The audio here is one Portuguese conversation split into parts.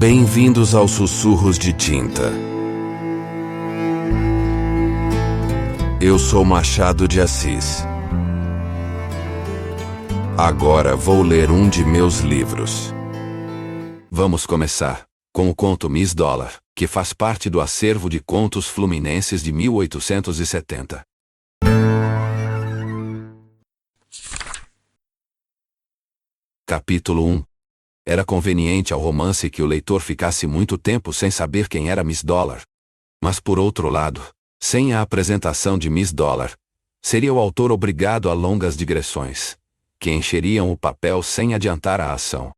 Bem-vindos aos Sussurros de Tinta. Eu sou Machado de Assis. Agora vou ler um de meus livros. Vamos começar com o conto Miss Dollar, que faz parte do acervo de contos fluminenses de 1870. Capítulo 1. Era conveniente ao romance que o leitor ficasse muito tempo sem saber quem era Miss Dollar. Mas por outro lado, sem a apresentação de Miss Dollar, seria o autor obrigado a longas digressões, que encheriam o papel sem adiantar a ação.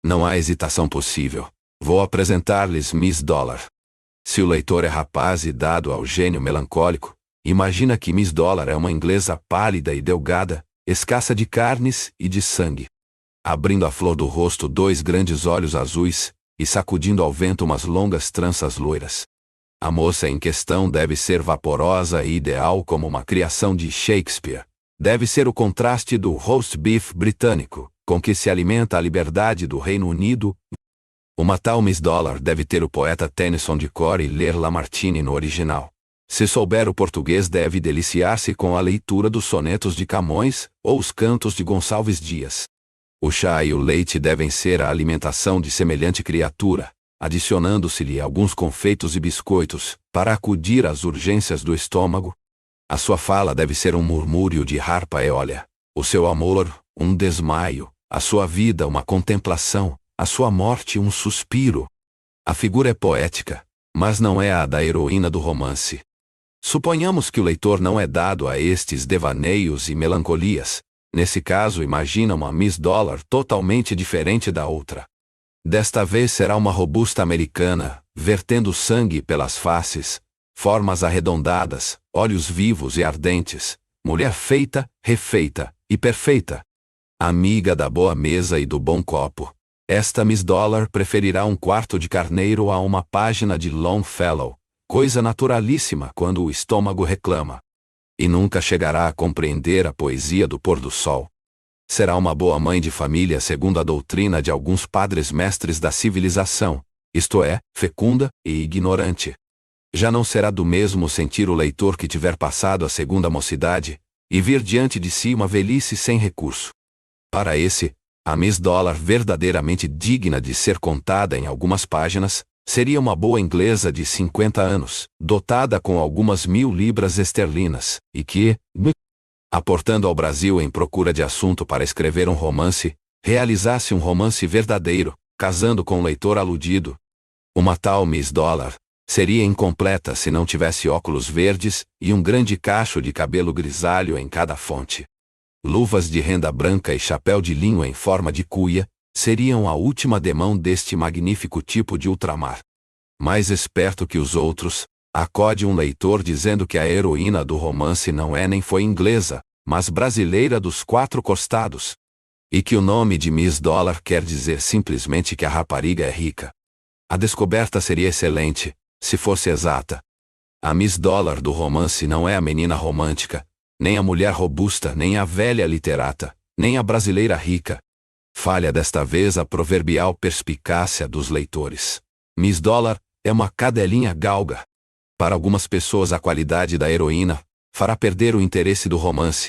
Não há hesitação possível. Vou apresentar-lhes Miss Dollar. Se o leitor é rapaz e dado ao gênio melancólico, imagina que Miss Dollar é uma inglesa pálida e delgada, escassa de carnes e de sangue, abrindo a flor do rosto dois grandes olhos azuis e sacudindo ao vento umas longas tranças loiras. A moça em questão deve ser vaporosa e ideal como uma criação de Shakespeare. Deve ser o contraste do roast beef britânico, com que se alimenta a liberdade do Reino Unido. Uma tal Miss Dollar deve ter o poeta Tennyson de cor e ler Lamartine no original. Se souber o português, deve deliciar-se com a leitura dos sonetos de Camões ou os cantos de Gonçalves Dias. O chá e o leite devem ser a alimentação de semelhante criatura, adicionando-se-lhe alguns confeitos e biscoitos, para acudir às urgências do estômago. A sua fala deve ser um murmúrio de harpa eólia, o seu amor, um desmaio, a sua vida uma contemplação, a sua morte um suspiro. A figura é poética, mas não é a da heroína do romance. Suponhamos que o leitor não é dado a estes devaneios e melancolias. Nesse caso, imagina uma Miss Dollar totalmente diferente da outra. Desta vez será uma robusta americana, vertendo sangue pelas faces, formas arredondadas, olhos vivos e ardentes, mulher feita, refeita e perfeita. Amiga da boa mesa e do bom copo. Esta Miss Dollar preferirá um quarto de carneiro a uma página de Longfellow, coisa naturalíssima quando o estômago reclama. E nunca chegará a compreender a poesia do pôr do sol. Será uma boa mãe de família segundo a doutrina de alguns padres mestres da civilização, isto é, fecunda e ignorante. Já não será do mesmo sentir o leitor que tiver passado a segunda mocidade, e vir diante de si uma velhice sem recurso. Para esse, a Miss Dollar verdadeiramente digna de ser contada em algumas páginas, seria uma boa inglesa de 50 anos, dotada com algumas 1000 libras esterlinas, e que, aportando ao Brasil em procura de assunto para escrever um romance, realizasse um romance verdadeiro, casando com o leitor aludido. Uma tal Miss Dollar seria incompleta se não tivesse óculos verdes e um grande cacho de cabelo grisalho em cada fonte. Luvas de renda branca e chapéu de linho em forma de cuia seriam a última demão deste magnífico tipo de ultramar. Mais esperto que os outros, acode um leitor dizendo que a heroína do romance não é nem foi inglesa, mas brasileira dos quatro costados. E que o nome de Miss Dollar quer dizer simplesmente que a rapariga é rica. A descoberta seria excelente, se fosse exata. A Miss Dollar do romance não é a menina romântica, nem a mulher robusta, nem a velha literata, nem a brasileira rica. Falha desta vez a proverbial perspicácia dos leitores. Miss Dollar é uma cadelinha galga. Para algumas pessoas a qualidade da heroína fará perder o interesse do romance.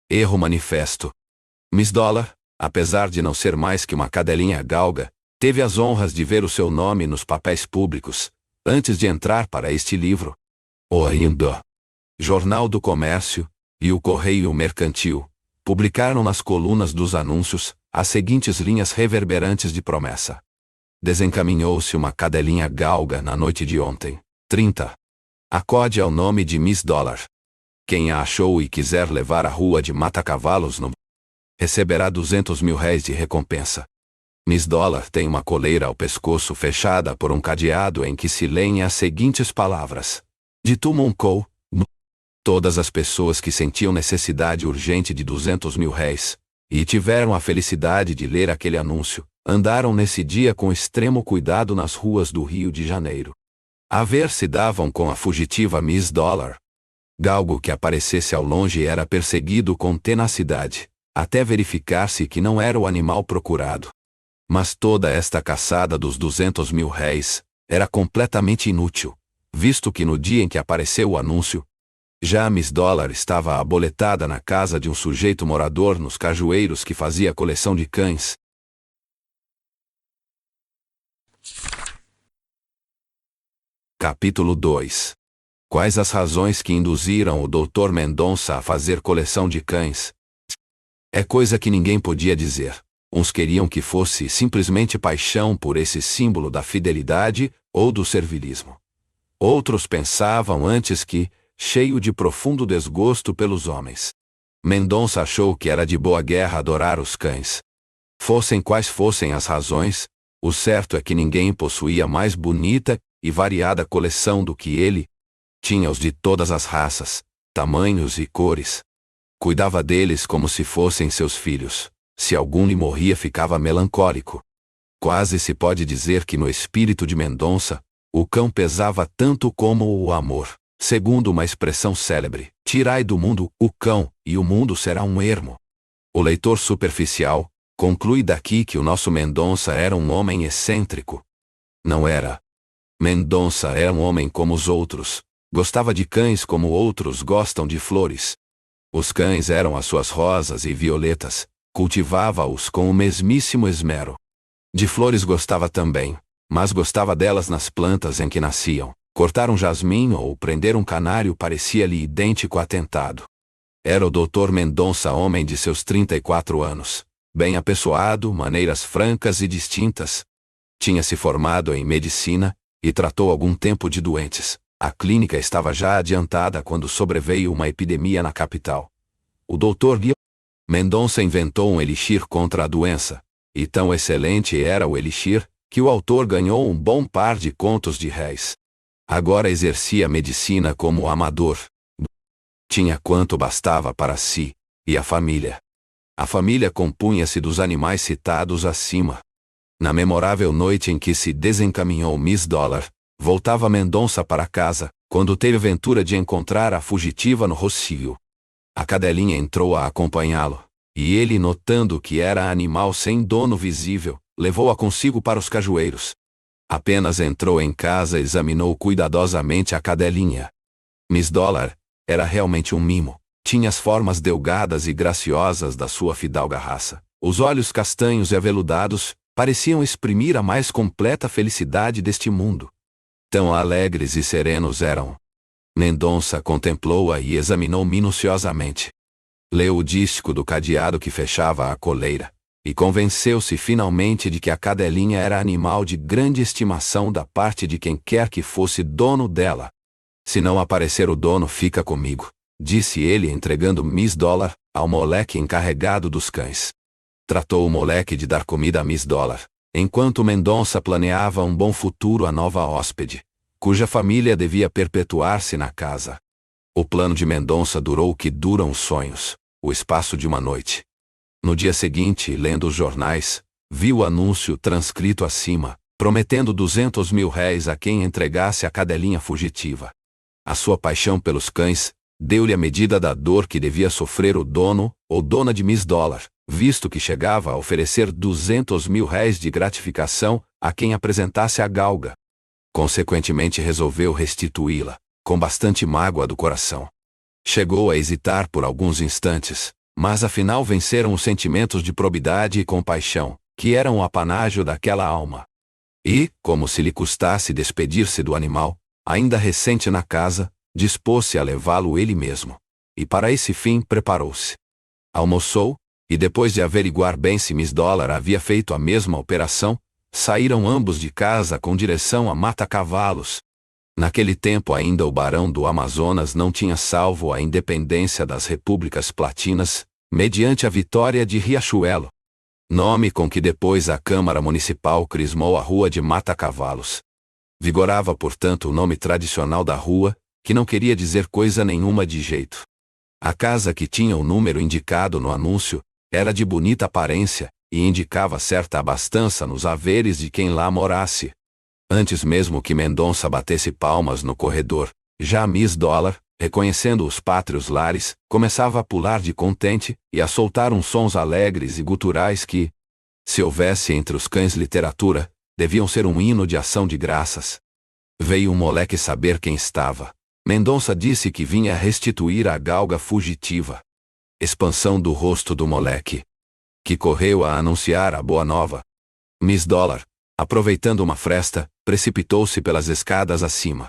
Erro manifesto. Miss Dollar, apesar de não ser mais que uma cadelinha galga, teve as honras de ver o seu nome nos papéis públicos, antes de entrar para este livro. O Indo, Jornal do Comércio e o Correio Mercantil publicaram nas colunas dos anúncios as seguintes linhas reverberantes de promessa. Desencaminhou-se uma cadelinha galga na noite de ontem. 30. Acode ao nome de Miss Dollar. Quem a achou e quiser levar à rua de Mata-Cavalos receberá 200 mil réis de recompensa. Miss Dollar tem uma coleira ao pescoço fechada por um cadeado em que se leem as seguintes palavras. De Tumonkou. Todas as pessoas que sentiam necessidade urgente de 200 mil réis, e tiveram a felicidade de ler aquele anúncio, andaram nesse dia com extremo cuidado nas ruas do Rio de Janeiro. A ver se davam com a fugitiva Miss Dollar. Galgo que aparecesse ao longe era perseguido com tenacidade, até verificar-se que não era o animal procurado. Mas toda esta caçada dos 200.000 réis era completamente inútil, visto que no dia em que apareceu o anúncio, já a Miss Dollar estava aboletada na casa de um sujeito morador nos Cajueiros que fazia coleção de cães. Capítulo 2. Quais as razões que induziram o Dr. Mendonça a fazer coleção de cães? É coisa que ninguém podia dizer. Uns queriam que fosse simplesmente paixão por esse símbolo da fidelidade ou do servilismo. Outros pensavam antes que, cheio de profundo desgosto pelos homens. Mendonça achou que era de boa guerra adorar os cães. Fossem quais fossem as razões, o certo é que ninguém possuía mais bonita e variada coleção do que ele. Tinha-os de todas as raças, tamanhos e cores. Cuidava deles como se fossem seus filhos. Se algum lhe morria, ficava melancólico. Quase se pode dizer que no espírito de Mendonça, o cão pesava tanto como o amor. Segundo uma expressão célebre, tirai do mundo o cão, e o mundo será um ermo. O leitor superficial conclui daqui que o nosso Mendonça era um homem excêntrico. Não era. Mendonça era um homem como os outros. Gostava de cães como outros gostam de flores. Os cães eram as suas rosas e violetas. Cultivava-os com o mesmíssimo esmero. De flores gostava também, mas gostava delas nas plantas em que nasciam. Cortar um jasmim ou prender um canário parecia-lhe idêntico a tentado. Era o Dr. Mendonça, homem de seus 34 anos, bem apessoado, maneiras francas e distintas. Tinha se formado em medicina e tratou algum tempo de doentes. A clínica estava já adiantada quando sobreveio uma epidemia na capital. O Dr. Mendonça inventou um elixir contra a doença, e tão excelente era o elixir, que o autor ganhou um bom par de contos de réis. Agora exercia a medicina como amador. Tinha quanto bastava para si e a família. A família compunha-se dos animais citados acima. Na memorável noite em que se desencaminhou Miss Dollar, voltava Mendonça para casa, quando teve a ventura de encontrar a fugitiva no rocio. A cadelinha entrou a acompanhá-lo, e ele, notando que era animal sem dono visível, levou-a consigo para os Cajueiros. Apenas entrou em casa, examinou cuidadosamente a cadelinha. Miss Dollar era realmente um mimo. Tinha as formas delgadas e graciosas da sua fidalga raça. Os olhos castanhos e aveludados pareciam exprimir a mais completa felicidade deste mundo. Tão alegres e serenos eram. Mendonça contemplou-a e examinou minuciosamente. Leu o dístico do cadeado que fechava a coleira, e convenceu-se finalmente de que a cadelinha era animal de grande estimação da parte de quem quer que fosse dono dela. Se não aparecer o dono, fica comigo, disse ele, entregando Miss Dollar ao moleque encarregado dos cães. Tratou o moleque de dar comida a Miss Dollar, enquanto Mendonça planeava um bom futuro à nova hóspede, cuja família devia perpetuar-se na casa. O plano de Mendonça durou o que duram os sonhos, o espaço de uma noite. No dia seguinte, lendo os jornais, viu o anúncio transcrito acima, prometendo 200.000 réis a quem entregasse a cadelinha fugitiva. A sua paixão pelos cães deu-lhe a medida da dor que devia sofrer o dono ou dona de Miss Dollar, visto que chegava a oferecer 200.000 réis de gratificação a quem apresentasse a galga. Consequentemente resolveu restituí-la, com bastante mágoa do coração. Chegou a hesitar por alguns instantes, mas afinal venceram os sentimentos de probidade e compaixão, que eram o apanágio daquela alma. E, como se lhe custasse despedir-se do animal, ainda recente na casa, dispôs-se a levá-lo ele mesmo. E para esse fim preparou-se. Almoçou, e depois de averiguar bem se Miss Dollar havia feito a mesma operação, saíram ambos de casa com direção a Mata-Cavalos. Naquele tempo ainda o barão do Amazonas não tinha salvo a independência das repúblicas platinas, mediante a vitória de Riachuelo, nome com que depois a Câmara Municipal crismou a Rua de Mata-Cavalos. Vigorava, portanto, o nome tradicional da rua, que não queria dizer coisa nenhuma de jeito. A casa que tinha o número indicado no anúncio era de bonita aparência, e indicava certa abastança nos haveres de quem lá morasse. Antes mesmo que Mendonça batesse palmas no corredor, já Miss Dollar, reconhecendo os pátrios lares, começava a pular de contente e a soltar uns sons alegres e guturais que, Se houvesse entre os cães literatura, deviam ser um hino de ação de graças. Veio um moleque saber quem estava. Mendonça disse que vinha restituir a galga fugitiva. Expansão do rosto do moleque, que correu a anunciar a boa nova. Miss Dollar, aproveitando uma fresta, precipitou-se pelas escadas acima.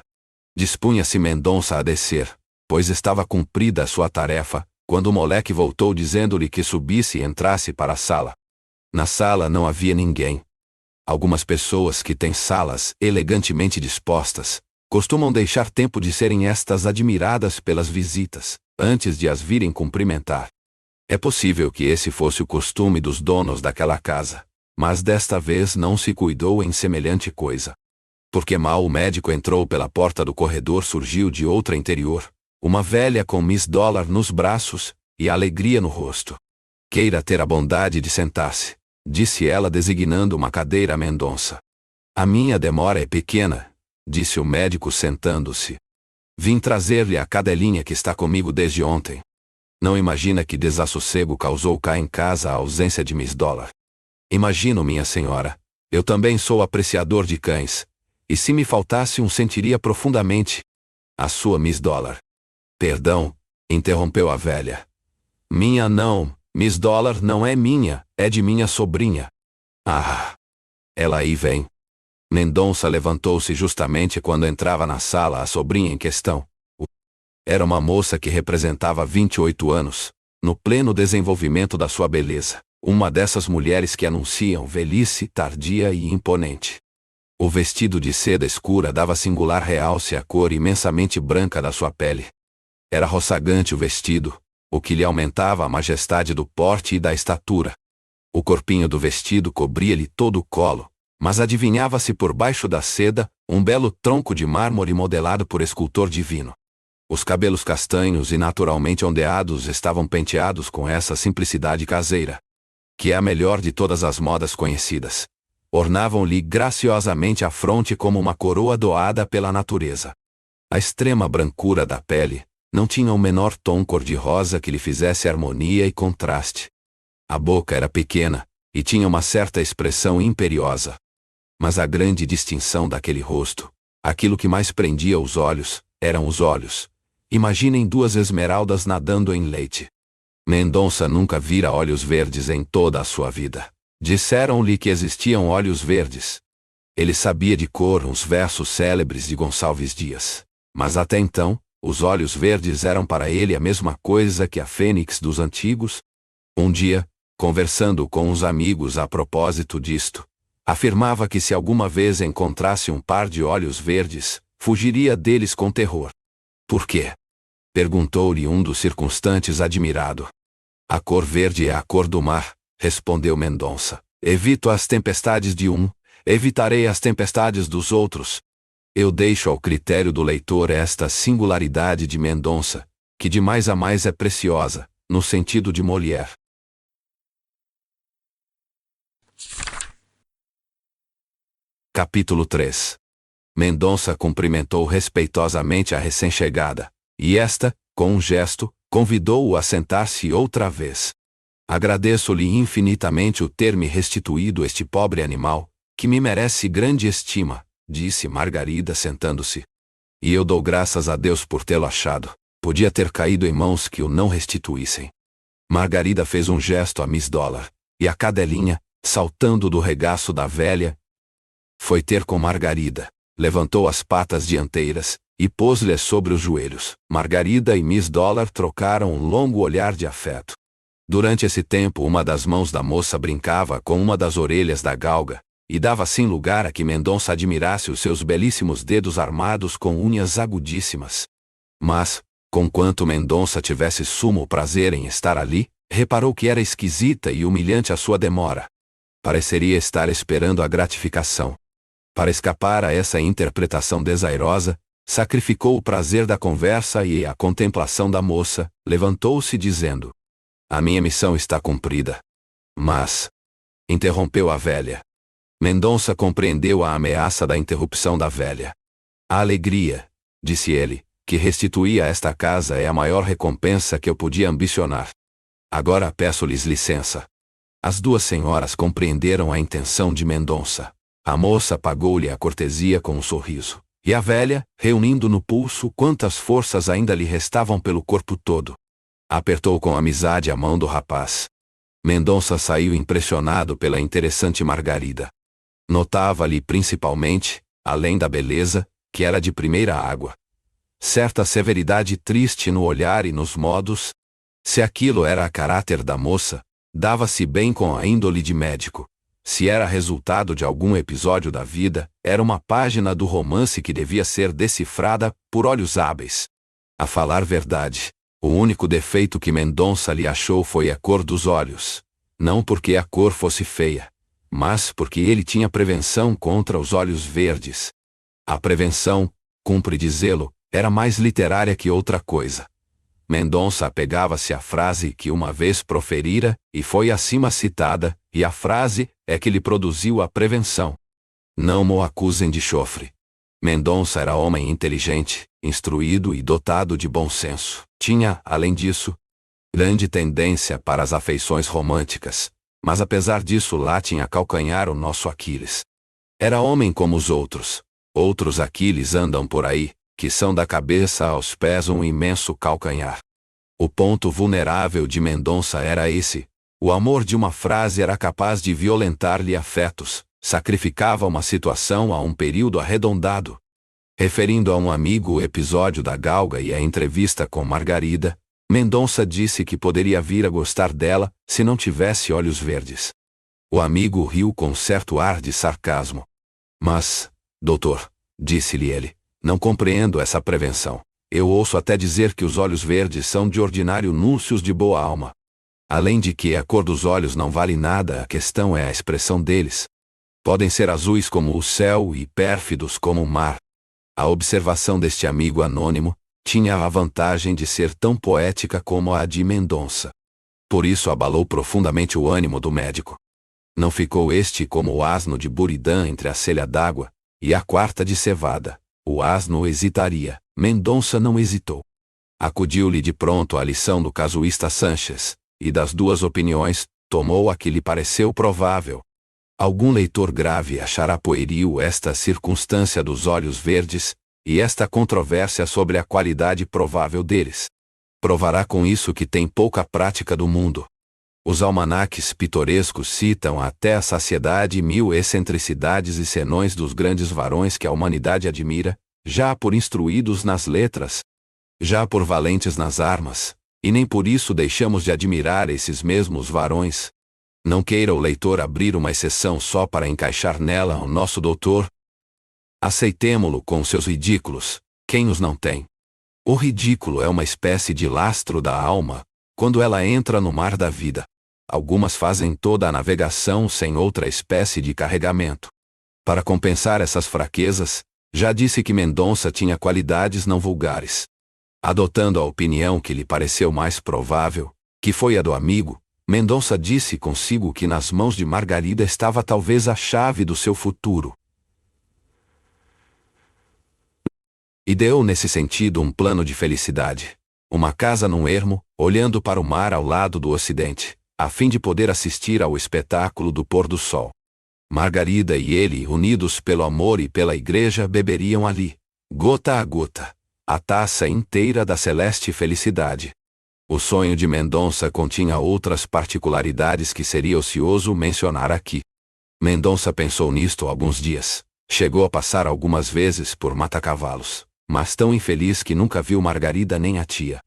Dispunha-se Mendonça a descer, pois estava cumprida a sua tarefa, quando o moleque voltou dizendo-lhe que subisse e entrasse para a sala. Na sala não havia ninguém. Algumas pessoas que têm salas elegantemente dispostas costumam deixar tempo de serem estas admiradas pelas visitas, antes de as virem cumprimentar. É possível que esse fosse o costume dos donos daquela casa, mas desta vez não se cuidou em semelhante coisa. Porque mal o médico entrou pela porta do corredor, surgiu de outra interior uma velha com Miss Dollar nos braços e alegria no rosto. Queira ter a bondade de sentar-se, disse ela designando uma cadeira a Mendonça. A minha demora é pequena, disse o médico sentando-se. Vim trazer-lhe a cadelinha que está comigo desde ontem. Não imagina que desassossego causou cá em casa a ausência de Miss Dollar. Imagino, minha senhora. Eu também sou apreciador de cães. E se me faltasse um, sentiria profundamente. A sua Miss Dollar. Perdão, interrompeu a velha. Minha não, Miss Dollar não é minha, é de minha sobrinha. Ah! Ela aí vem. Mendonça levantou-se justamente quando entrava na sala a sobrinha em questão. Era uma moça que representava 28 anos, no pleno desenvolvimento da sua beleza, uma dessas mulheres que anunciam velhice tardia e imponente. O vestido de seda escura dava singular realce à cor imensamente branca da sua pele. Era roçagante o vestido, o que lhe aumentava a majestade do porte e da estatura. O corpinho do vestido cobria-lhe todo o colo, mas adivinhava-se por baixo da seda um belo tronco de mármore modelado por escultor divino. Os cabelos castanhos e naturalmente ondeados estavam penteados com essa simplicidade caseira, que é a melhor de todas as modas conhecidas. Ornavam-lhe graciosamente a fronte como uma coroa doada pela natureza. A extrema brancura da pele não tinha o menor tom cor-de-rosa que lhe fizesse harmonia e contraste. A boca era pequena e tinha uma certa expressão imperiosa. Mas a grande distinção daquele rosto, aquilo que mais prendia os olhos, eram os olhos. Imaginem duas esmeraldas nadando em leite. Mendonça nunca vira olhos verdes em toda a sua vida. Disseram-lhe que existiam olhos verdes. Ele sabia de cor uns versos célebres de Gonçalves Dias. Mas até então, os olhos verdes eram para ele a mesma coisa que a fênix dos antigos. Um dia, conversando com uns amigos a propósito disto, afirmava que se alguma vez encontrasse um par de olhos verdes, fugiria deles com terror. Por quê? Perguntou-lhe um dos circunstantes admirado. A cor verde é a cor do mar, respondeu Mendonça. Evito as tempestades de um, evitarei as tempestades dos outros. Eu deixo ao critério do leitor esta singularidade de Mendonça, que de mais a mais é preciosa, no sentido de Molière. Capítulo 3. Mendonça cumprimentou respeitosamente a recém-chegada, e esta, com um gesto, convidou-o a sentar-se outra vez. Agradeço-lhe infinitamente o ter me restituído este pobre animal, que me merece grande estima, disse Margarida sentando-se. E eu dou graças a Deus por tê-lo achado. Podia ter caído em mãos que o não restituíssem. Margarida fez um gesto a Miss Dollar, e a cadelinha, saltando do regaço da velha, foi ter com Margarida, levantou as patas dianteiras, e pôs-lhe sobre os joelhos. Margarida e Miss Dollar trocaram um longo olhar de afeto. Durante esse tempo uma das mãos da moça brincava com uma das orelhas da galga, e dava assim lugar a que Mendonça admirasse os seus belíssimos dedos armados com unhas agudíssimas. Mas, conquanto Mendonça tivesse sumo prazer em estar ali, reparou que era esquisita e humilhante a sua demora. Pareceria estar esperando a gratificação. Para escapar a essa interpretação desairosa, sacrificou o prazer da conversa e a contemplação da moça, levantou-se dizendo: a minha missão está cumprida. Mas, interrompeu a velha. Mendonça compreendeu a ameaça da interrupção da velha. A alegria, disse ele, que restituí a esta casa é a maior recompensa que eu podia ambicionar. Agora peço-lhes licença. As duas senhoras compreenderam a intenção de Mendonça. A moça pagou-lhe a cortesia com um sorriso, e a velha, reunindo no pulso quantas forças ainda lhe restavam pelo corpo todo, apertou com amizade a mão do rapaz. Mendonça saiu impressionado pela interessante Margarida. Notava-lhe principalmente, além da beleza, que era de primeira água, certa severidade triste no olhar e nos modos. Se aquilo era a caráter da moça, dava-se bem com a índole de médico. Se era resultado de algum episódio da vida, era uma página do romance que devia ser decifrada por olhos hábeis. A falar verdade, o único defeito que Mendonça lhe achou foi a cor dos olhos. Não porque a cor fosse feia, mas porque ele tinha prevenção contra os olhos verdes. A prevenção, cumpre dizê-lo, era mais literária que outra coisa. Mendonça apegava-se à frase que uma vez proferira, e foi acima citada, e a frase é que lhe produziu a prevenção. Não mo acusem de chofre. Mendonça era homem inteligente, instruído e dotado de bom senso. Tinha, além disso, grande tendência para as afeições românticas, mas apesar disso lá tinha calcanhar o nosso Aquiles. Era homem como os outros. Outros Aquiles andam por aí, que são da cabeça aos pés um imenso calcanhar. O ponto vulnerável de Mendonça era esse. O amor de uma frase era capaz de violentar-lhe afetos, sacrificava uma situação a um período arredondado. Referindo a um amigo o episódio da galga e a entrevista com Margarida, Mendonça disse que poderia vir a gostar dela se não tivesse olhos verdes. O amigo riu com certo ar de sarcasmo. Mas, doutor, disse-lhe ele, não compreendo essa prevenção. Eu ouço até dizer que os olhos verdes são de ordinário núncios de boa alma. Além de que a cor dos olhos não vale nada, a questão é a expressão deles. Podem ser azuis como o céu e pérfidos como o mar. A observação deste amigo anônimo tinha a vantagem de ser tão poética como a de Mendonça. Por isso abalou profundamente o ânimo do médico. Não ficou este como o asno de Buridã entre a selha d'água e a quarta de cevada. O asno hesitaria, Mendonça não hesitou. Acudiu-lhe de pronto a lição do casuísta Sanches, e das duas opiniões, tomou a que lhe pareceu provável. Algum leitor grave achará pueril esta circunstância dos olhos verdes, e esta controvérsia sobre a qualidade provável deles. Provará com isso que tem pouca prática do mundo. Os almanaques pitorescos citam até a saciedade 1000 excentricidades e senões dos grandes varões que a humanidade admira, já por instruídos nas letras, já por valentes nas armas, e nem por isso deixamos de admirar esses mesmos varões. Não queira o leitor abrir uma exceção só para encaixar nela o nosso doutor. Aceitemo-lo com seus ridículos, quem os não tem? O ridículo é uma espécie de lastro da alma, quando ela entra no mar da vida. Algumas fazem toda a navegação sem outra espécie de carregamento. Para compensar essas fraquezas, já disse que Mendonça tinha qualidades não vulgares. Adotando a opinião que lhe pareceu mais provável, que foi a do amigo, Mendonça disse consigo que nas mãos de Margarida estava talvez a chave do seu futuro. Ideou nesse sentido um plano de felicidade. Uma casa num ermo, olhando para o mar ao lado do ocidente, a fim de poder assistir ao espetáculo do pôr do sol. Margarida e ele, unidos pelo amor e pela igreja, beberiam ali, gota a gota, a taça inteira da celeste felicidade. O sonho de Mendonça continha outras particularidades que seria ocioso mencionar aqui. Mendonça pensou nisto alguns dias. Chegou a passar algumas vezes por Matacavalos, mas tão infeliz que nunca viu Margarida nem a tia.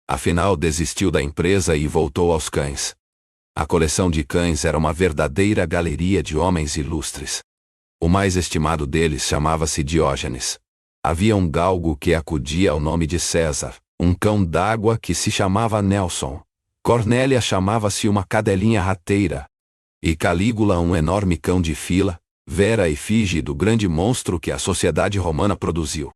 Afinal desistiu da empresa e voltou aos cães. A coleção de cães era uma verdadeira galeria de homens ilustres. O mais estimado deles chamava-se Diógenes. Havia um galgo que acudia ao nome de César, um cão d'água que se chamava Nelson. Cornélia chamava-se uma cadelinha rateira. E Calígula um enorme cão de fila, vera efígie do grande monstro que a sociedade romana produziu.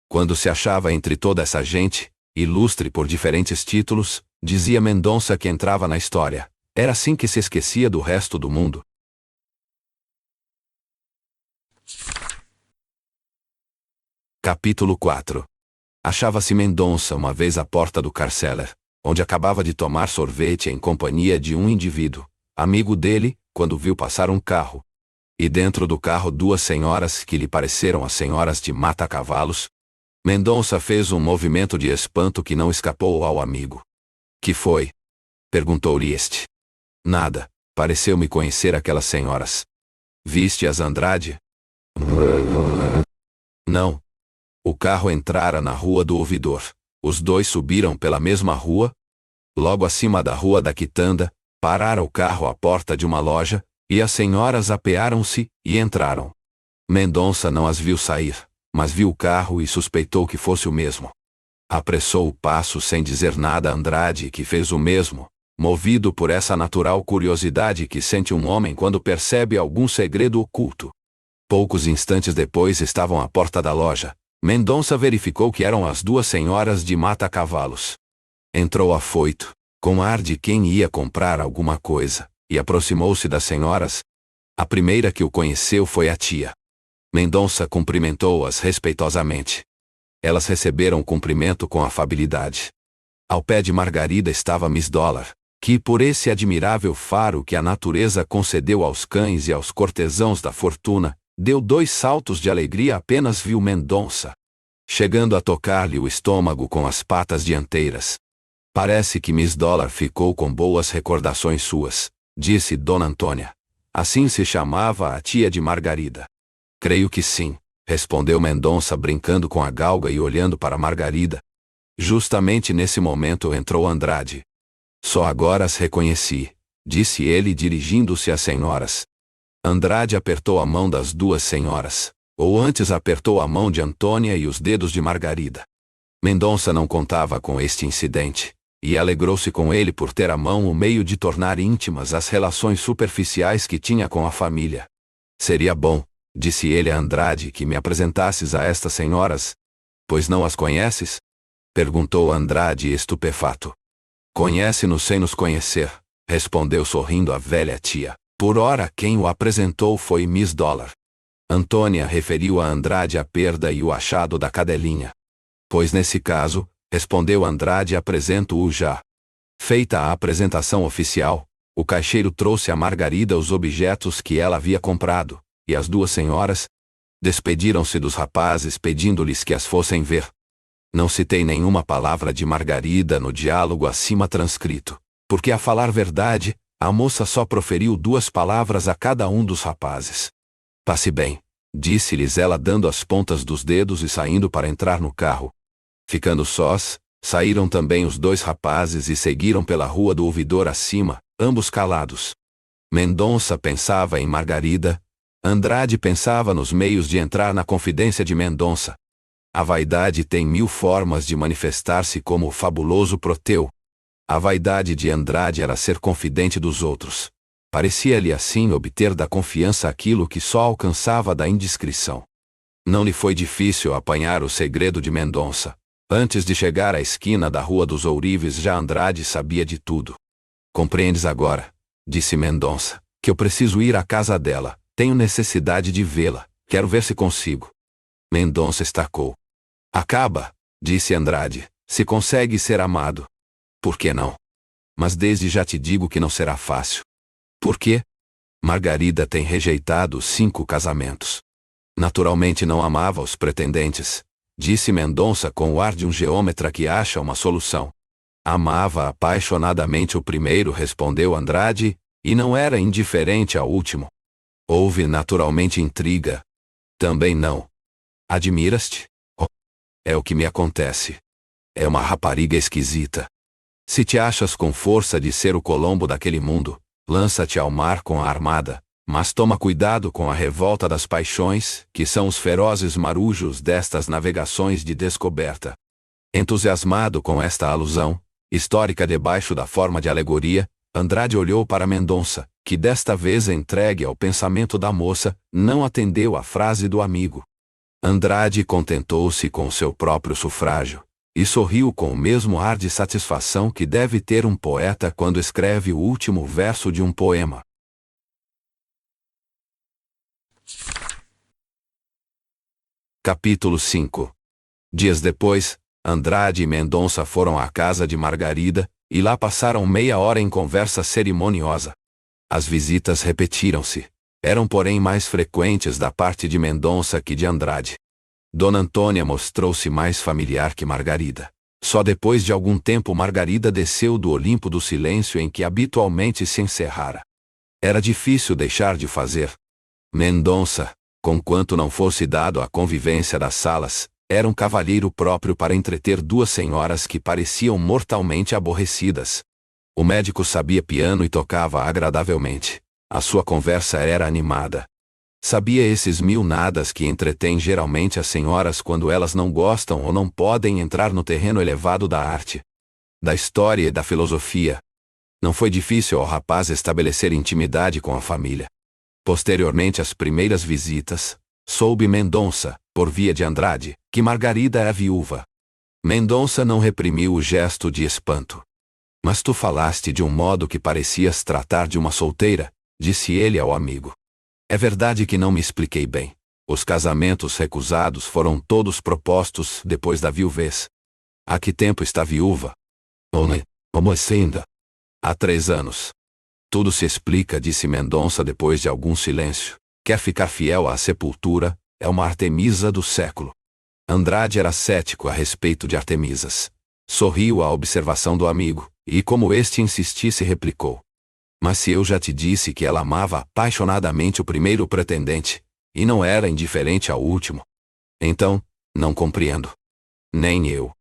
Quando se achava entre toda essa gente, ilustre por diferentes títulos, dizia Mendonça que entrava na história. Era assim que se esquecia do resto do mundo. Capítulo 4. Achava-se Mendonça uma vez à porta do Carceller. onde acabava de tomar sorvete em companhia de um indivíduo, amigo dele, quando viu passar um carro. E dentro do carro duas senhoras que lhe pareceram as senhoras de mata-cavalos. Mendonça fez um movimento de espanto que não escapou ao amigo. Que foi? Perguntou-lhe este. Nada, pareceu-me conhecer aquelas senhoras. Viste-as, Andrade? Não. O carro entrara na rua do ouvidor. Os dois subiram pela mesma rua. Logo acima da rua da quitanda, parara o carro à porta de uma loja, e as senhoras apearam-se e entraram. Mendonça não as viu sair, mas viu o carro e suspeitou que fosse o mesmo. Apressou o passo sem dizer nada a Andrade, que fez o mesmo, movido por essa natural curiosidade que sente um homem quando percebe algum segredo oculto. Poucos instantes depois estavam à porta da loja. Mendonça verificou que eram as duas senhoras de mata-cavalos. Entrou afoito, com ar de quem ia comprar alguma coisa, e aproximou-se das senhoras. A primeira que o conheceu foi a tia. Mendonça cumprimentou-as respeitosamente. Elas receberam o cumprimento com afabilidade. Ao pé de Margarida estava Miss Dollar, que por esse admirável faro que a natureza concedeu aos cães e aos cortesãos da fortuna, deu 2 saltos de alegria apenas viu Mendonça, chegando a tocar-lhe o estômago com as patas dianteiras. Parece que Miss Dollar ficou com boas recordações suas, disse Dona Antônia. Assim se chamava a tia de Margarida. Creio que sim, respondeu Mendonça brincando com a galga e olhando para Margarida. Justamente nesse momento entrou Andrade. Só agora as reconheci, disse ele dirigindo-se às senhoras. Andrade apertou a mão das duas senhoras, ou antes apertou a mão de Antônia e os dedos de Margarida. Mendonça não contava com este incidente, e alegrou-se com ele por ter à mão o meio de tornar íntimas as relações superficiais que tinha com a família. Seria bom, disse ele a Andrade, que me apresentasses a estas senhoras. Pois não as conheces? Perguntou Andrade estupefato. Conhece-nos sem nos conhecer, respondeu sorrindo a velha tia. Por ora quem o apresentou foi Miss Dollar. Antônia referiu a Andrade a perda e o achado da cadelinha. Pois nesse caso, respondeu Andrade, apresento-o já. Feita a apresentação oficial, o caixeiro trouxe a Margarida os objetos que ela havia comprado, e as duas senhoras despediram-se dos rapazes pedindo-lhes que as fossem ver. Não citei nenhuma palavra de Margarida no diálogo acima transcrito, porque a falar verdade, a moça só proferiu 2 palavras a cada um dos rapazes. Passe bem, disse-lhes ela dando as pontas dos dedos e saindo para entrar no carro. Ficando sós, saíram também os 2 rapazes e seguiram pela rua do ouvidor acima, ambos calados. Mendonça pensava em Margarida. Andrade pensava nos meios de entrar na confidência de Mendonça. A vaidade tem 1000 formas de manifestar-se como o fabuloso Proteu. A vaidade de Andrade era ser confidente dos outros. Parecia-lhe assim obter da confiança aquilo que só alcançava da indiscrição. Não lhe foi difícil apanhar o segredo de Mendonça. Antes de chegar à esquina da Rua dos Ourives já Andrade sabia de tudo. Compreendes agora, disse Mendonça, que eu preciso ir à casa dela. Tenho necessidade de vê-la. Quero ver se consigo. Mendonça estacou. Acaba, disse Andrade, se consegue ser amado. Por que não? Mas desde já te digo que não será fácil. Por quê? Margarida tem rejeitado 5 casamentos. Naturalmente não amava os pretendentes, disse Mendonça com o ar de um geômetra que acha uma solução. Amava apaixonadamente o primeiro, respondeu Andrade, e não era indiferente ao último. Houve naturalmente intriga. Também não. Admiras-te? Oh, é o que me acontece. É uma rapariga esquisita. Se te achas com força de ser o Colombo daquele mundo, lança-te ao mar com a armada, mas toma cuidado com a revolta das paixões, que são os ferozes marujos destas navegações de descoberta. Entusiasmado com esta alusão, histórica debaixo da forma de alegoria, Andrade olhou para Mendonça, que desta vez entregue ao pensamento da moça, não atendeu à frase do amigo. Andrade contentou-se com seu próprio sufrágio, e sorriu com o mesmo ar de satisfação que deve ter um poeta quando escreve o último verso de um poema. Capítulo 5. Dias depois, Andrade e Mendonça foram à casa de Margarida, e lá passaram meia hora em conversa cerimoniosa. As visitas repetiram-se. Eram, porém, mais frequentes da parte de Mendonça que de Andrade. Dona Antônia mostrou-se mais familiar que Margarida. Só depois de algum tempo Margarida desceu do Olimpo do silêncio em que habitualmente se encerrara. Era difícil deixar de fazer. Mendonça, conquanto não fosse dado à convivência das salas, era um cavalheiro próprio para entreter duas senhoras que pareciam mortalmente aborrecidas. O médico sabia piano e tocava agradavelmente. A sua conversa era animada. Sabia esses mil nadas que entretêm geralmente as senhoras quando elas não gostam ou não podem entrar no terreno elevado da arte, da história e da filosofia. Não foi difícil ao rapaz estabelecer intimidade com a família. Posteriormente às primeiras visitas, soube Mendonça, por via de Andrade, que Margarida é viúva. Mendonça não reprimiu o gesto de espanto. Mas tu falaste de um modo que parecias tratar de uma solteira, disse ele ao amigo. É verdade que não me expliquei bem. Os casamentos recusados foram todos propostos depois da viuvez. Há que tempo está viúva? Como assim? Há 3 anos. Tudo se explica, disse Mendonça depois de algum silêncio. Quer ficar fiel à sepultura, é uma Artemisa do século. Andrade era cético a respeito de Artemisas. Sorriu à observação do amigo, e como este insistisse replicou. Mas se eu já te disse que ela amava apaixonadamente o primeiro pretendente, e não era indiferente ao último. Então, não compreendo. Nem eu.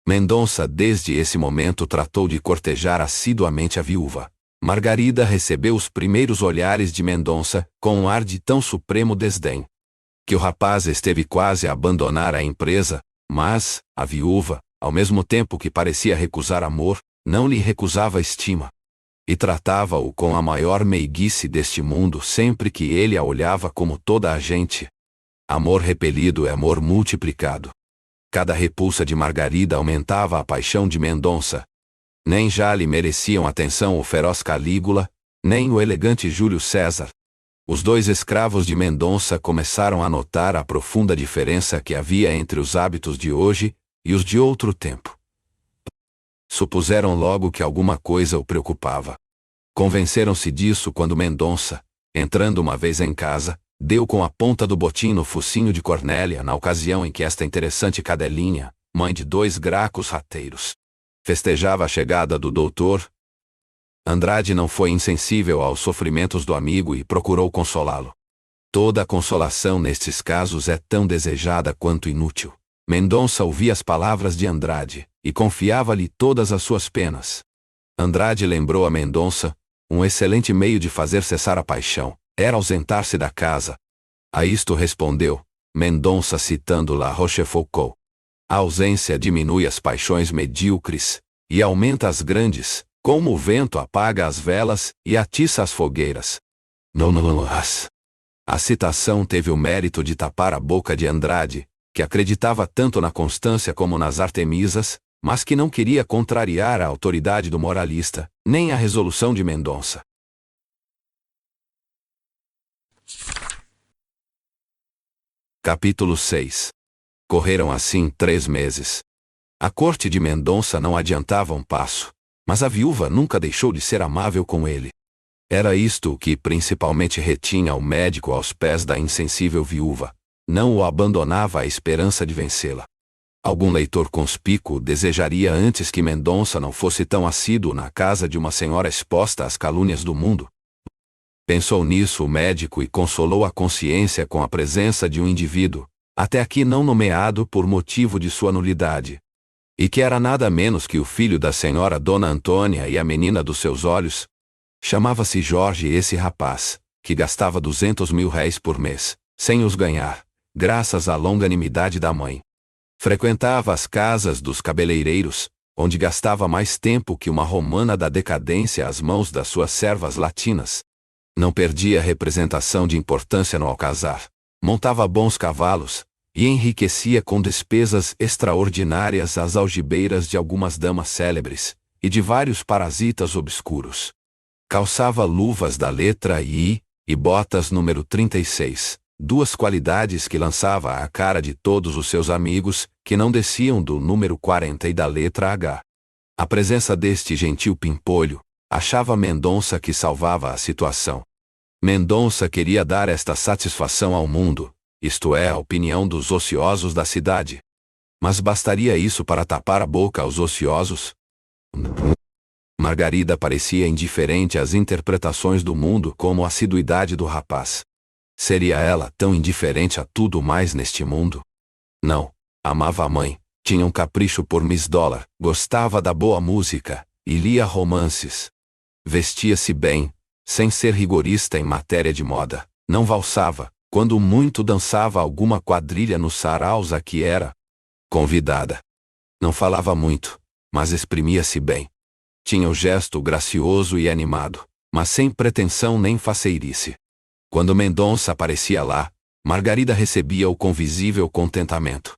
Mendonça desde esse momento tratou de cortejar assiduamente a viúva. Margarida recebeu os primeiros olhares de Mendonça com um ar de tão supremo desdém, que o rapaz esteve quase a abandonar a empresa, mas, a viúva, ao mesmo tempo que parecia recusar amor, não lhe recusava estima. E tratava-o com a maior meiguice deste mundo sempre que ele a olhava como toda a gente. Amor repelido é amor multiplicado. Cada repulsa de Margarida aumentava a paixão de Mendonça. Nem já lhe mereciam atenção o feroz Calígula, nem o elegante Júlio César. Os 2 escravos de Mendonça começaram a notar a profunda diferença que havia entre os hábitos de hoje e os de outro tempo. Supuseram logo que alguma coisa o preocupava. Convenceram-se disso quando Mendonça, entrando uma vez em casa, deu com a ponta do botim no focinho de Cornélia na ocasião em que esta interessante cadelinha, mãe de 2 gracos rateiros, festejava a chegada do doutor. Andrade não foi insensível aos sofrimentos do amigo e procurou consolá-lo. Toda a consolação nestes casos é tão desejada quanto inútil. Mendonça ouvia as palavras de Andrade, e confiava-lhe todas as suas penas. Andrade lembrou a Mendonça, um excelente meio de fazer cessar a paixão, era ausentar-se da casa. A isto respondeu, Mendonça citando La Rochefoucauld. A ausência diminui as paixões medíocres, e aumenta as grandes, como o vento apaga as velas e atiça as fogueiras. A citação teve o mérito de tapar a boca de Andrade, que acreditava tanto na Constância como nas Artemisas, mas que não queria contrariar a autoridade do moralista, nem a resolução de Mendonça. Capítulo 6. Correram assim 3 meses. A corte de Mendonça não adiantava um passo, mas a viúva nunca deixou de ser amável com ele. Era isto o que principalmente retinha o médico aos pés da insensível viúva. Não o abandonava a esperança de vencê-la. Algum leitor conspícuo desejaria antes que Mendonça não fosse tão assíduo na casa de uma senhora exposta às calúnias do mundo. Pensou nisso o médico e consolou a consciência com a presença de um indivíduo, até aqui não nomeado por motivo de sua nulidade, e que era nada menos que o filho da senhora Dona Antônia e a menina dos seus olhos. Chamava-se Jorge esse rapaz, que gastava 200.000 réis por mês, sem os ganhar, graças à longanimidade da mãe. Frequentava as casas dos cabeleireiros, onde gastava mais tempo que uma romana da decadência às mãos das suas servas latinas. Não perdia representação de importância no alcazar, montava bons cavalos, e enriquecia com despesas extraordinárias as algibeiras de algumas damas célebres, e de vários parasitas obscuros. Calçava luvas da letra I, e botas número 36, 2 qualidades que lançava à cara de todos os seus amigos, que não desciam do número 40 e da letra H. A presença deste gentil pimpolho achava Mendonça que salvava a situação. Mendonça queria dar esta satisfação ao mundo, isto é, a opinião dos ociosos da cidade. Mas bastaria isso para tapar a boca aos ociosos? Margarida parecia indiferente às interpretações do mundo como a assiduidade do rapaz. Seria ela tão indiferente a tudo mais neste mundo? Não. Amava a mãe, tinha um capricho por Miss Dollar, gostava da boa música, e lia romances. Vestia-se bem, sem ser rigorista em matéria de moda. Não valsava, quando muito dançava alguma quadrilha nos saraus a que era convidada. Não falava muito, mas exprimia-se bem. Tinha o gesto gracioso e animado, mas sem pretensão nem faceirice. Quando Mendonça aparecia lá, Margarida recebia-o com visível contentamento.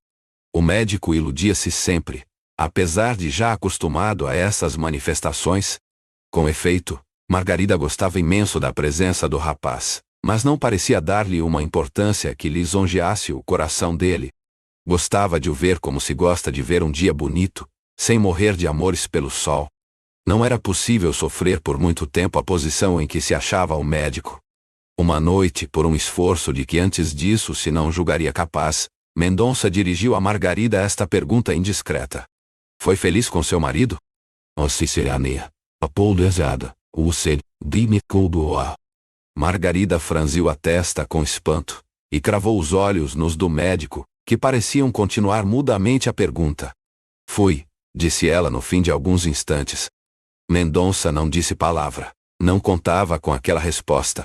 O médico iludia-se sempre, apesar de já acostumado a essas manifestações. Com efeito, Margarida gostava imenso da presença do rapaz, mas não parecia dar-lhe uma importância que lisonjeasse o coração dele. Gostava de o ver como se gosta de ver um dia bonito, sem morrer de amores pelo sol. Não era possível sofrer por muito tempo a posição em que se achava o médico. Uma noite, por um esforço de que antes disso se não julgaria capaz, Mendonça dirigiu a Margarida esta pergunta indiscreta. Foi feliz com seu marido? Margarida franziu a testa com espanto, e cravou os olhos nos do médico, que pareciam continuar mudamente a pergunta. Fui, disse ela no fim de alguns instantes. Mendonça não disse palavra, não contava com aquela resposta.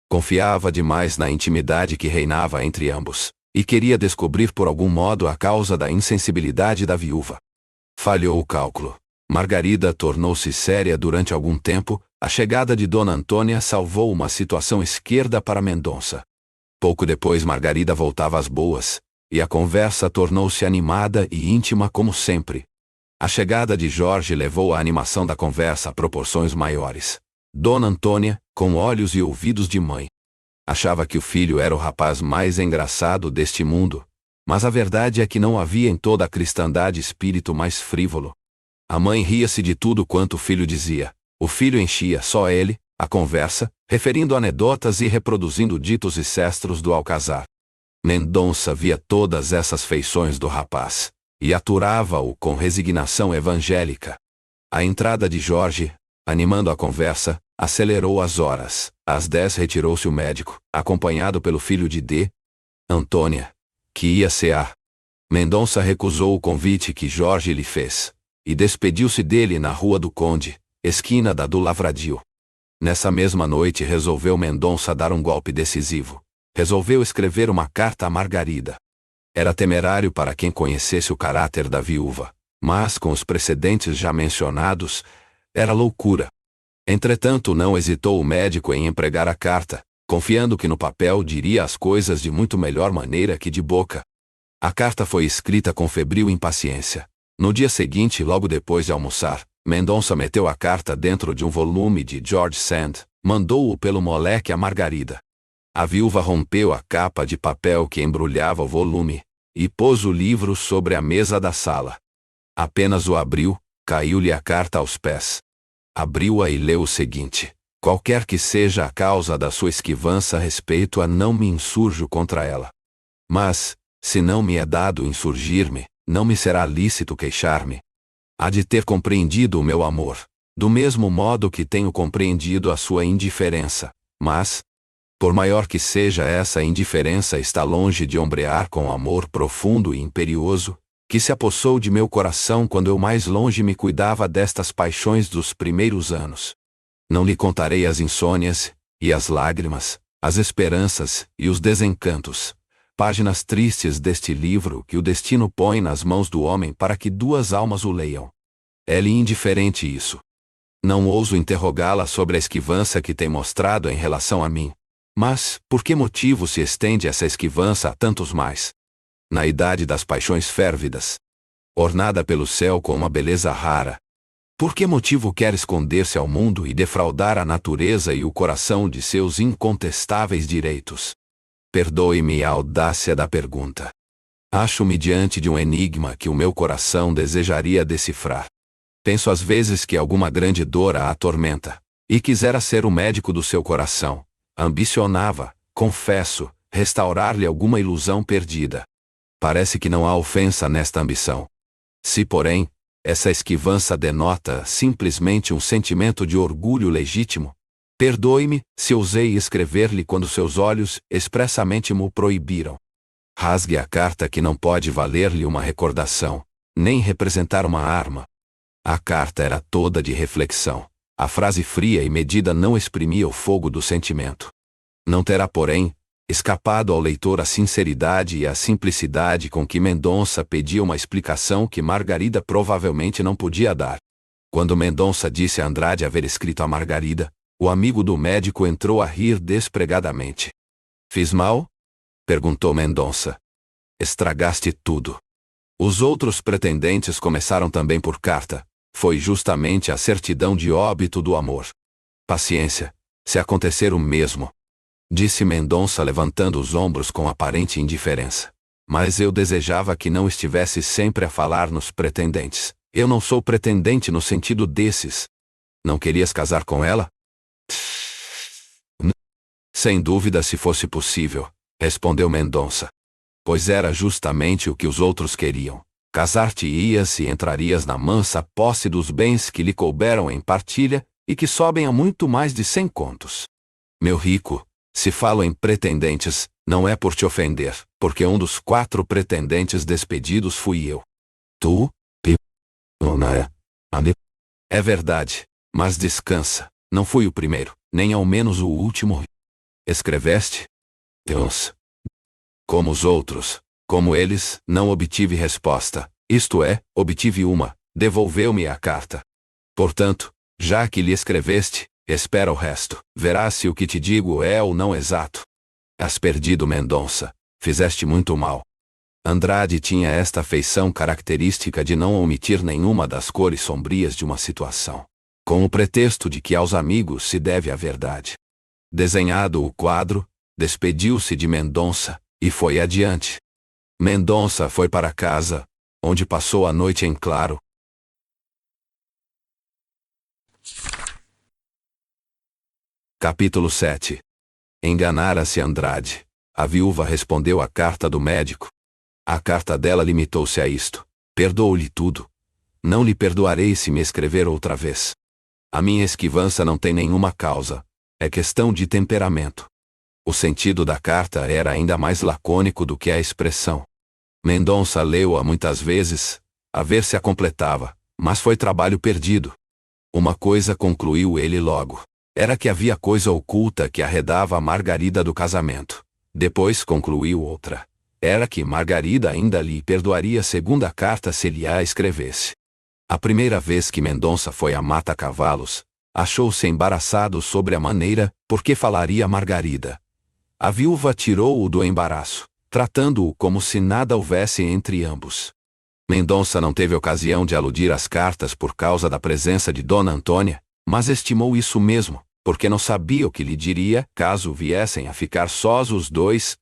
Confiava demais na intimidade que reinava entre ambos, e queria descobrir por algum modo a causa da insensibilidade da viúva. Falhou o cálculo. Margarida tornou-se séria durante algum tempo. A chegada de Dona Antônia salvou uma situação esquerda para Mendonça. Pouco depois Margarida voltava às boas, e a conversa tornou-se animada e íntima como sempre. A chegada de Jorge levou a animação da conversa a proporções maiores. Dona Antônia, com olhos e ouvidos de mãe, achava que o filho era o rapaz mais engraçado deste mundo, mas a verdade é que não havia em toda a cristandade espírito mais frívolo. A mãe ria-se de tudo quanto o filho dizia. O filho enchia só ele a conversa, referindo anedotas e reproduzindo ditos e sestros do alcazar. Mendonça via todas essas feições do rapaz, e aturava-o com resignação evangélica. A entrada de Jorge, animando a conversa, acelerou as horas. Às 10 retirou-se o médico, acompanhado pelo filho de D. Antônia, que ia cear. Mendonça recusou o convite que Jorge lhe fez, e despediu-se dele na Rua do Conde, esquina da do Lavradio. Nessa mesma noite resolveu Mendonça dar um golpe decisivo. Resolveu escrever uma carta a Margarida. Era temerário para quem conhecesse o caráter da viúva, mas com os precedentes já mencionados, era loucura. Entretanto, não hesitou o médico em empregar a carta, confiando que no papel diria as coisas de muito melhor maneira que de boca. A carta foi escrita com febril impaciência. No dia seguinte, logo depois de almoçar, Mendonça meteu a carta dentro de um volume de George Sand, mandou-o pelo moleque a Margarida. A viúva rompeu a capa de papel que embrulhava o volume, e pôs o livro sobre a mesa da sala. Apenas o abriu, caiu-lhe a carta aos pés. Abriu-a e leu o seguinte: qualquer que seja a causa da sua esquivança a respeito a não me insurjo contra ela. Mas, se não me é dado insurgir-me, não me será lícito queixar-me. Há de ter compreendido o meu amor, do mesmo modo que tenho compreendido a sua indiferença, mas, por maior que seja essa indiferença, está longe de ombrear com o amor profundo e imperioso, que se apossou de meu coração quando eu mais longe me cuidava destas paixões dos primeiros anos. Não lhe contarei as insônias, e as lágrimas, as esperanças e os desencantos, páginas tristes deste livro que o destino põe nas mãos do homem para que duas almas o leiam. É-lhe indiferente isso. Não ouso interrogá-la sobre a esquivança que tem mostrado em relação a mim. Mas, por que motivo se estende essa esquivança a tantos mais? Na idade das paixões férvidas, ornada pelo céu com uma beleza rara, por que motivo quer esconder-se ao mundo e defraudar a natureza e o coração de seus incontestáveis direitos? Perdoe-me a audácia da pergunta. Acho-me diante de um enigma que o meu coração desejaria decifrar. Penso às vezes que alguma grande dor a atormenta, e quisera ser o médico do seu coração. Ambicionava, confesso, restaurar-lhe alguma ilusão perdida. Parece que não há ofensa nesta ambição. Se, porém, essa esquivança denota simplesmente um sentimento de orgulho legítimo, perdoe-me se ousei escrever-lhe quando seus olhos expressamente mo proibiram. Rasgue a carta que não pode valer-lhe uma recordação, nem representar uma arma. A carta era toda de reflexão. A frase fria e medida não exprimia o fogo do sentimento. Não terá, porém, escapado ao leitor a sinceridade e a simplicidade com que Mendonça pedia uma explicação que Margarida provavelmente não podia dar. Quando Mendonça disse a Andrade haver escrito a Margarida, o amigo do médico entrou a rir despregadamente. Fiz mal? Perguntou Mendonça. Estragaste tudo. Os outros pretendentes começaram também por carta. Foi justamente a certidão de óbito do amor. Paciência, se acontecer o mesmo, disse Mendonça levantando os ombros com aparente indiferença. Mas eu desejava que não estivesse sempre a falar nos pretendentes. Eu não sou pretendente no sentido desses. Não querias casar com ela? Sem dúvida, se fosse possível, respondeu Mendonça. Pois era justamente o que os outros queriam. Casar-te-ias e entrarias na mansa posse dos bens que lhe couberam em partilha e que sobem a muito mais de 100 contos. Meu rico, se falo em pretendentes, não é por te ofender, porque um dos 4 pretendentes despedidos fui eu. Tu? É verdade, mas descansa, não fui o primeiro, nem ao menos o último. Escreveste? Deus. Como os outros. Como eles, não obtive resposta, isto é, obtive uma, devolveu-me a carta. Portanto, já que lhe escreveste, espera o resto, verás se o que te digo é ou não exato. Has perdido, Mendonça, fizeste muito mal. Andrade tinha esta feição característica de não omitir nenhuma das cores sombrias de uma situação, com o pretexto de que aos amigos se deve a verdade. Desenhado o quadro, despediu-se de Mendonça, e foi adiante. Mendonça foi para casa, onde passou a noite em claro. Capítulo 7. Enganara-se Andrade. A viúva respondeu à carta do médico. A carta dela limitou-se a isto. Perdoo-lhe tudo. Não lhe perdoarei se me escrever outra vez. A minha esquivança não tem nenhuma causa. É questão de temperamento. O sentido da carta era ainda mais lacônico do que a expressão. Mendonça leu-a muitas vezes, a ver se a completava, mas foi trabalho perdido. Uma coisa concluiu ele logo. Era que havia coisa oculta que arredava a Margarida do casamento. Depois concluiu outra. Era que Margarida ainda lhe perdoaria a segunda carta se lhe a escrevesse. A primeira vez que Mendonça foi a Mata-Cavalos, achou-se embaraçado sobre a maneira por que falaria a Margarida. A viúva tirou-o do embaraço, tratando-o como se nada houvesse entre ambos. Mendonça não teve ocasião de aludir às cartas por causa da presença de Dona Antônia, mas estimou isso mesmo, porque não sabia o que lhe diria caso viessem a ficar sós os dois.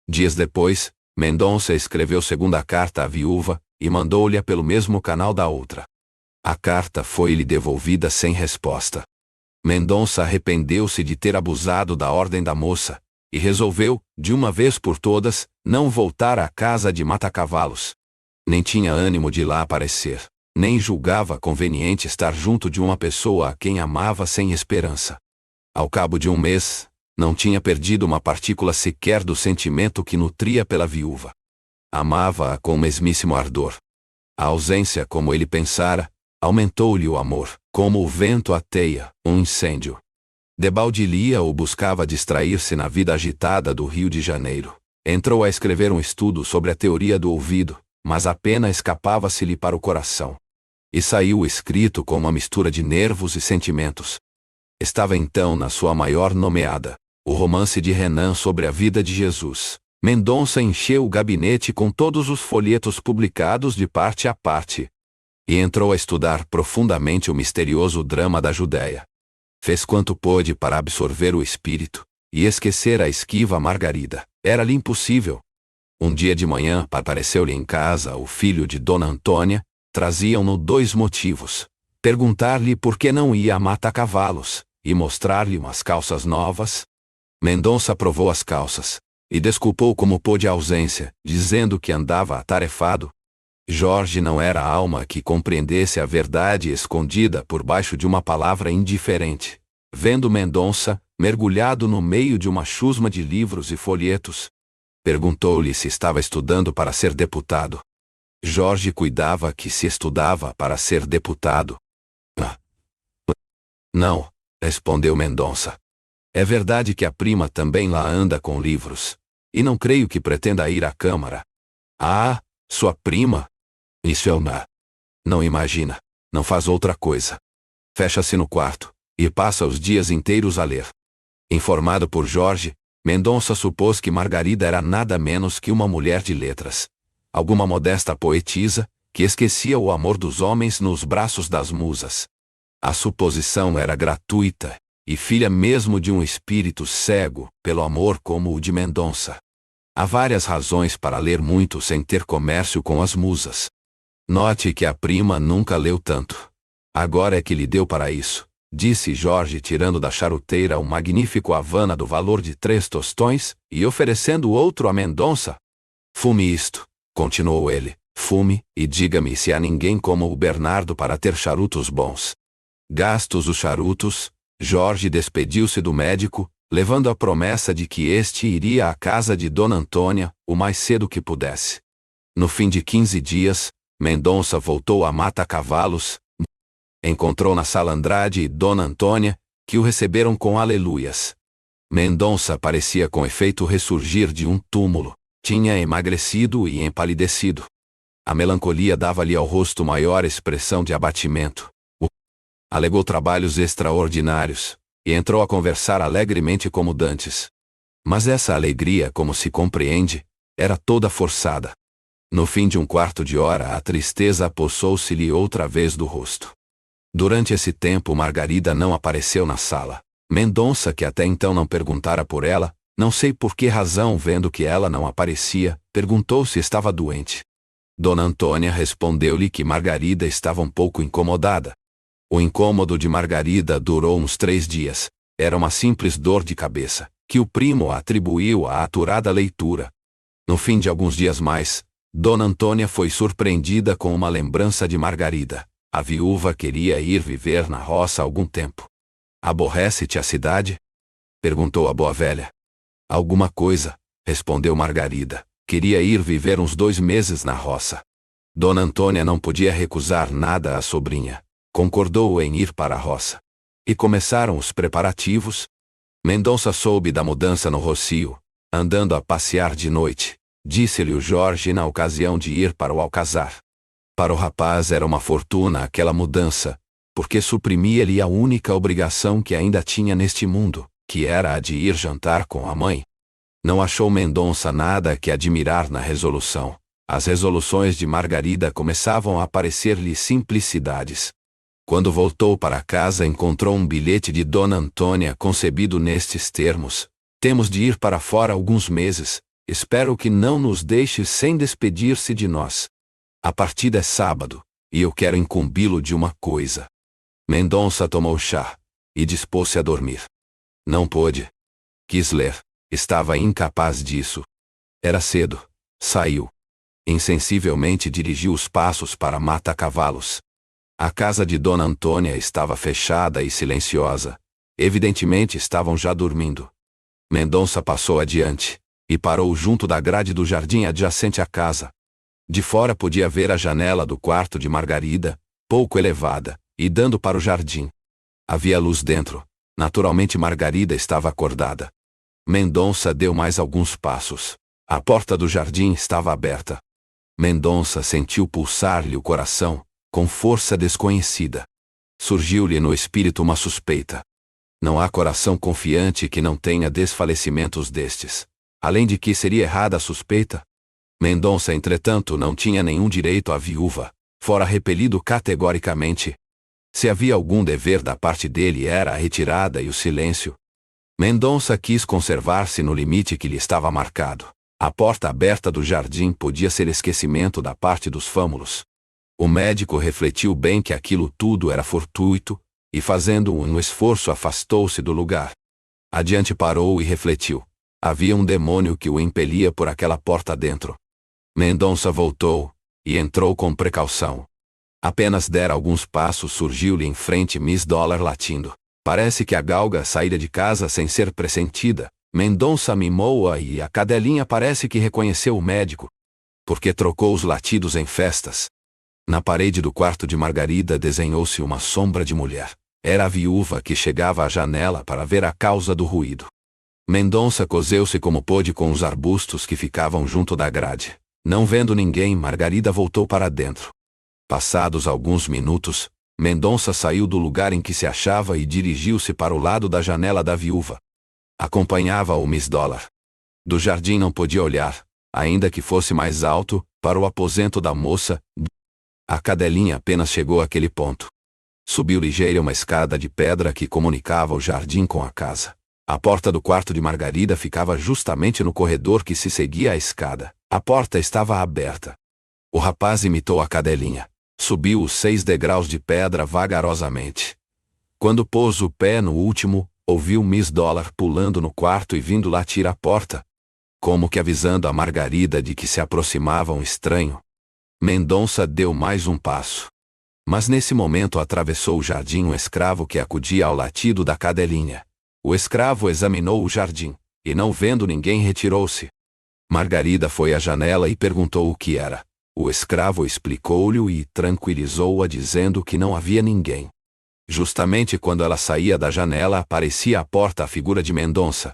Dias depois, Mendonça escreveu segunda carta à viúva e mandou-lhe pelo mesmo canal da outra. A carta foi-lhe devolvida sem resposta. Mendonça arrependeu-se de ter abusado da ordem da moça, e resolveu, de uma vez por todas, não voltar à casa de Mata-Cavalos. Nem tinha ânimo de lá aparecer, nem julgava conveniente estar junto de uma pessoa a quem amava sem esperança. Ao cabo de um mês, não tinha perdido uma partícula sequer do sentimento que nutria pela viúva. Amava-a com mesmíssimo ardor. A ausência, como ele pensara, aumentou-lhe o amor, como o vento ateia um incêndio. Debalde lia ou buscava distrair-se na vida agitada do Rio de Janeiro. Entrou a escrever um estudo sobre a teoria do ouvido, mas a pena escapava-se-lhe para o coração. E saiu escrito com uma mistura de nervos e sentimentos. Estava então na sua maior nomeada, o romance de Renan sobre a vida de Jesus. Mendonça encheu o gabinete com todos os folhetos publicados de parte a parte. E entrou a estudar profundamente o misterioso drama da Judéia. Fez quanto pôde para absorver o espírito, e esquecer a esquiva Margarida. Era-lhe impossível. Um dia de manhã apareceu-lhe em casa o filho de Dona Antônia. Traziam-no 2 motivos: perguntar-lhe por que não ia a mata-cavalos, e mostrar-lhe umas calças novas. Mendonça provou as calças, e desculpou como pôde a ausência, dizendo que andava atarefado. Jorge não era alma que compreendesse a verdade escondida por baixo de uma palavra indiferente. Vendo Mendonça, mergulhado no meio de uma chusma de livros e folhetos, perguntou-lhe se estava estudando para ser deputado. Jorge cuidava que se estudava para ser deputado. Não, respondeu Mendonça. É verdade que a prima também lá anda com livros, e não creio que pretenda ir à Câmara. Ah, sua prima? Isso é uma... Não imagina, não faz outra coisa. Fecha-se no quarto, e passa os dias inteiros a ler. Informado por Jorge, Mendonça supôs que Margarida era nada menos que uma mulher de letras. Alguma modesta poetisa, que esquecia o amor dos homens nos braços das musas. A suposição era gratuita, e filha mesmo de um espírito cego pelo amor como o de Mendonça. Há várias razões para ler muito sem ter comércio com as musas. Note que a prima nunca leu tanto. Agora é que lhe deu para isso, disse Jorge, tirando da charuteira um magnífico Havana do valor de 3 tostões, e oferecendo outro a Mendonça. Fume isto, continuou ele, fume, e diga-me se há ninguém como o Bernardo para ter charutos bons. Gastos os charutos, Jorge despediu-se do médico, levando a promessa de que este iria à casa de Dona Antônia o mais cedo que pudesse. No fim de 15 dias, Mendonça voltou a mata-cavalos. Encontrou na sala Andrade e Dona Antônia, que o receberam com aleluias. Mendonça parecia com efeito ressurgir de um túmulo. Tinha emagrecido e empalidecido. A melancolia dava-lhe ao rosto maior expressão de abatimento. Alegou trabalhos extraordinários, e entrou a conversar alegremente como dantes. Mas essa alegria, como se compreende, era toda forçada. No fim de um quarto de hora a tristeza apossou-se-lhe outra vez do rosto. Durante esse tempo Margarida não apareceu na sala. Mendonça, que até então não perguntara por ela, não sei por que razão, vendo que ela não aparecia, perguntou se estava doente. Dona Antônia respondeu-lhe que Margarida estava um pouco incomodada. O incômodo de Margarida durou uns 3 dias. Era uma simples dor de cabeça, que o primo atribuiu à aturada leitura. No fim de alguns dias mais, Dona Antônia foi surpreendida com uma lembrança de Margarida. A viúva queria ir viver na roça algum tempo. Aborrece-te a cidade? Perguntou a boa velha. Alguma coisa, respondeu Margarida. Queria ir viver uns 2 meses na roça. Dona Antônia não podia recusar nada à sobrinha. Concordou em ir para a roça. E começaram os preparativos. Mendonça soube da mudança no Rocio, andando a passear de noite. Disse-lhe o Jorge na ocasião de ir para o alcazar. Para o rapaz era uma fortuna aquela mudança, porque suprimia-lhe a única obrigação que ainda tinha neste mundo, que era a de ir jantar com a mãe. Não achou Mendonça nada que admirar na resolução. As resoluções de Margarida começavam a aparecer-lhe simplicidades. Quando voltou para casa encontrou um bilhete de Dona Antônia concebido nestes termos: temos de ir para fora alguns meses. Espero que não nos deixe sem despedir-se de nós. A partida é sábado, e eu quero incumbi-lo de uma coisa. Mendonça tomou chá, e dispôs-se a dormir. Não pôde. Quis ler. Estava incapaz disso. Era cedo. Saiu. Insensivelmente dirigiu os passos para mata-cavalos. A casa de Dona Antônia estava fechada e silenciosa. Evidentemente estavam já dormindo. Mendonça passou adiante, e parou junto da grade do jardim adjacente à casa. De fora podia ver a janela do quarto de Margarida, pouco elevada, e dando para o jardim. Havia luz dentro. Naturalmente Margarida estava acordada. Mendonça deu mais alguns passos. A porta do jardim estava aberta. Mendonça sentiu pulsar-lhe o coração, com força desconhecida. Surgiu-lhe no espírito uma suspeita. Não há coração confiante que não tenha desfalecimentos destes. Além de que seria errada a suspeita. Mendonça, entretanto, não tinha nenhum direito à viúva. Fora repelido categoricamente. Se havia algum dever da parte dele era a retirada e o silêncio. Mendonça quis conservar-se no limite que lhe estava marcado. A porta aberta do jardim podia ser esquecimento da parte dos fâmulos. O médico refletiu bem que aquilo tudo era fortuito, e fazendo um esforço afastou-se do lugar. Adiante parou e refletiu. Havia um demônio que o impelia por aquela porta dentro. Mendonça voltou, e entrou com precaução. Apenas dera alguns passos, surgiu-lhe em frente Miss Dollar latindo. Parece que a galga saíra de casa sem ser pressentida. Mendonça mimou-a e a cadelinha parece que reconheceu o médico, porque trocou os latidos em festas. Na parede do quarto de Margarida desenhou-se uma sombra de mulher. Era a viúva que chegava à janela para ver a causa do ruído. Mendonça coseu-se como pôde com os arbustos que ficavam junto da grade. Não vendo ninguém, Margarida voltou para dentro. Passados alguns minutos, Mendonça saiu do lugar em que se achava e dirigiu-se para o lado da janela da viúva. Acompanhava-o Miss Dollar. Do jardim não podia olhar, ainda que fosse mais alto, para o aposento da moça. A cadelinha apenas chegou àquele ponto. Subiu ligeira uma escada de pedra que comunicava o jardim com a casa. A porta do quarto de Margarida ficava justamente no corredor que se seguia à escada. A porta estava aberta. O rapaz imitou a cadelinha. Subiu os 6 degraus de pedra vagarosamente. Quando pôs o pé no último, ouviu Miss Dollar pulando no quarto e vindo latir à porta, como que avisando a Margarida de que se aproximava um estranho. Mendonça deu mais um passo. Mas nesse momento atravessou o jardim um escravo que acudia ao latido da cadelinha. O escravo examinou o jardim, e não vendo ninguém retirou-se. Margarida foi à janela e perguntou o que era. O escravo explicou-lhe e tranquilizou-a dizendo que não havia ninguém. Justamente quando ela saía da janela aparecia à porta a figura de Mendonça.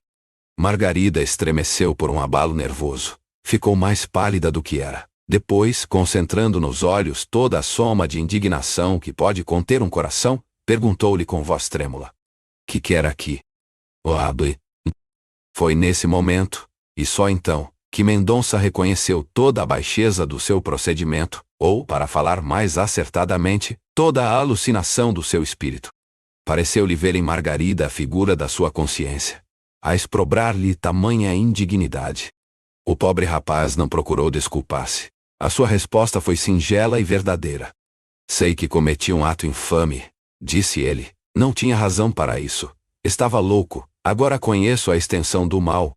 Margarida estremeceu por um abalo nervoso. Ficou mais pálida do que era. Depois, concentrando nos olhos toda a soma de indignação que pode conter um coração, perguntou-lhe com voz trêmula: Que quer aqui? O abre. Foi nesse momento, e só então, que Mendonça reconheceu toda a baixeza do seu procedimento, ou, para falar mais acertadamente, toda a alucinação do seu espírito. Pareceu-lhe ver em Margarida a figura da sua consciência, a exprobrar-lhe tamanha indignidade. O pobre rapaz não procurou desculpar-se. A sua resposta foi singela e verdadeira. Sei que cometi um ato infame, disse ele. Não tinha razão para isso. Estava louco. Agora conheço a extensão do mal.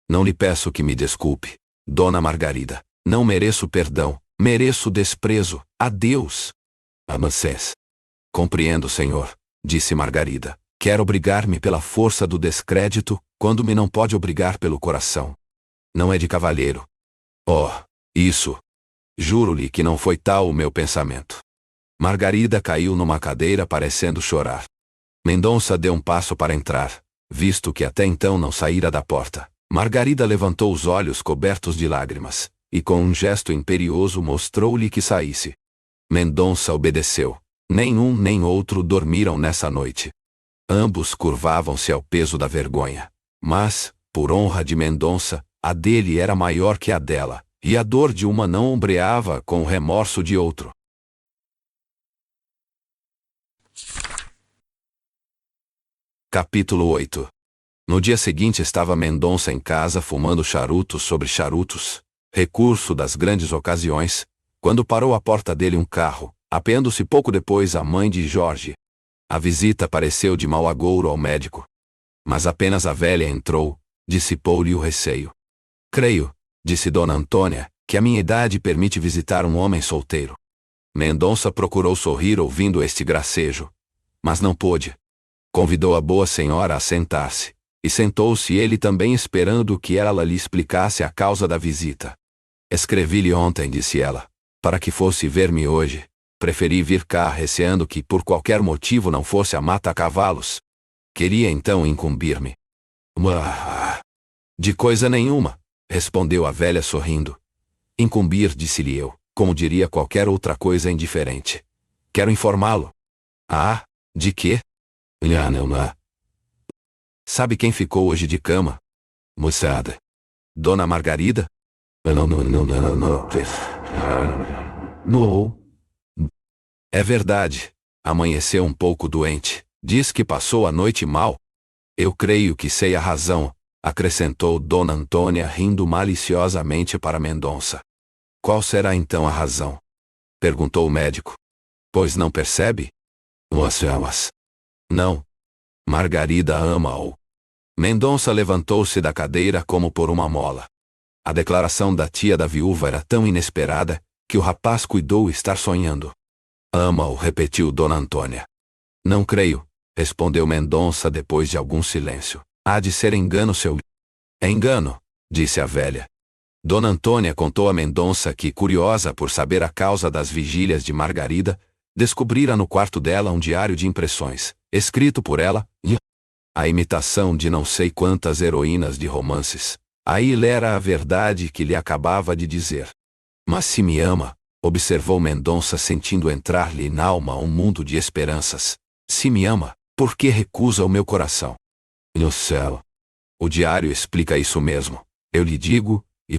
Não lhe peço que me desculpe, Dona Margarida. Não mereço perdão. Mereço desprezo. Adeus. Amancés. Compreendo, senhor, disse Margarida. Quer obrigar-me pela força do descrédito, quando me não pode obrigar pelo coração. Não é de cavalheiro. Oh, isso. Juro-lhe que não foi tal o meu pensamento. Margarida caiu numa cadeira parecendo chorar. Mendonça deu um passo para entrar, visto que até então não saíra da porta. Margarida levantou os olhos cobertos de lágrimas, e com um gesto imperioso mostrou-lhe que saísse. Mendonça obedeceu. Nem um nem outro dormiram nessa noite. Ambos curvavam-se ao peso da vergonha. Mas, por honra de Mendonça, a dele era maior que a dela, e a dor de uma não ombreava com o remorso de outro. Capítulo 8. No dia seguinte estava Mendonça em casa fumando charutos sobre charutos, recurso das grandes ocasiões, quando parou à porta dele um carro, apeando-se pouco depois a mãe de Jorge. A visita pareceu de mau agouro ao médico. Mas apenas a velha entrou, dissipou-lhe o receio. Creio, disse Dona Antônia, que a minha idade permite visitar um homem solteiro. Mendonça procurou sorrir ouvindo este gracejo, mas não pôde. Convidou a boa senhora a sentar-se, e sentou-se ele também esperando que ela lhe explicasse a causa da visita. Escrevi-lhe ontem, disse ela, para que fosse ver-me hoje. Preferi vir cá receando que por qualquer motivo não fosse a mata-cavalos. Queria então incumbir-me. De coisa nenhuma, respondeu a velha sorrindo. Incumbir, disse-lhe eu, como diria qualquer outra coisa indiferente. Quero informá-lo. Ah, de quê? Sabe quem ficou hoje de cama? Moçada. Dona Margarida? Não. É verdade. Amanheceu um pouco doente. Diz que passou a noite mal. Eu creio que sei a razão. acrescentou Dona Antônia rindo maliciosamente para Mendonça. Qual será então a razão? Perguntou o médico. Pois não percebe? Você amas? Não. Margarida ama-o. Mendonça levantou-se da cadeira como por uma mola. A declaração da tia da viúva era tão inesperada que o rapaz cuidou estar sonhando. Ama-o, repetiu Dona Antônia. Não creio, respondeu Mendonça depois de algum silêncio. Há de ser engano seu. É engano, disse a velha. Dona Antônia contou a Mendonça que, curiosa por saber a causa das vigílias de Margarida, descobrira no quarto dela um diário de impressões, escrito por ela, e a imitação de não sei quantas heroínas de romances. Aí lera a verdade que lhe acabava de dizer. Mas se me ama, observou Mendonça sentindo entrar-lhe na alma um mundo de esperanças. Se me ama, por que recusa o meu coração? No céu! O diário explica isso mesmo. Eu lhe digo, e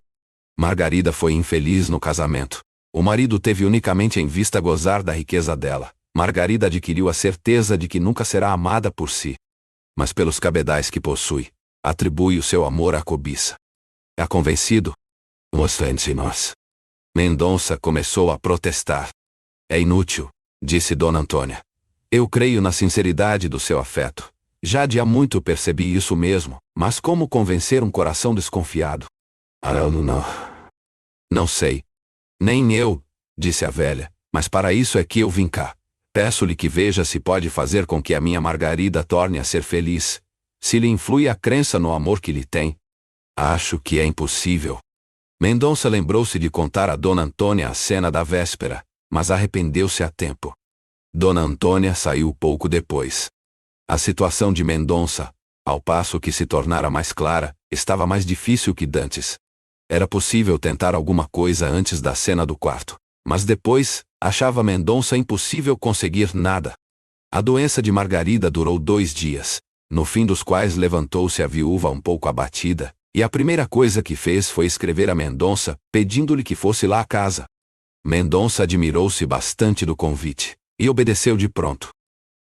Margarida foi infeliz no casamento. O marido teve unicamente em vista gozar da riqueza dela. Margarida adquiriu a certeza de que nunca será amada por si, mas pelos cabedais que possui. Atribui o seu amor à cobiça. É convencido? Mostrem-se-nos. Mendonça começou a protestar. É inútil, disse Dona Antônia. Eu creio na sinceridade do seu afeto. Já de há muito percebi isso mesmo, mas como convencer um coração desconfiado? Não. Não sei. Nem eu, disse a velha, mas para isso é que eu vim cá. Peço-lhe que veja se pode fazer com que a minha Margarida torne a ser feliz. Se lhe influi a crença no amor que lhe tem. Acho que é impossível. Mendonça lembrou-se de contar a Dona Antônia a cena da véspera, mas arrependeu-se a tempo. Dona Antônia saiu pouco depois. A situação de Mendonça, ao passo que se tornara mais clara, estava mais difícil que dantes. Era possível tentar alguma coisa antes da cena do quarto, mas depois, achava Mendonça impossível conseguir nada. A doença de Margarida durou 2 dias, no fim dos quais levantou-se a viúva um pouco abatida, e a primeira coisa que fez foi escrever a Mendonça, pedindo-lhe que fosse lá à casa. Mendonça admirou-se bastante do convite, e obedeceu de pronto.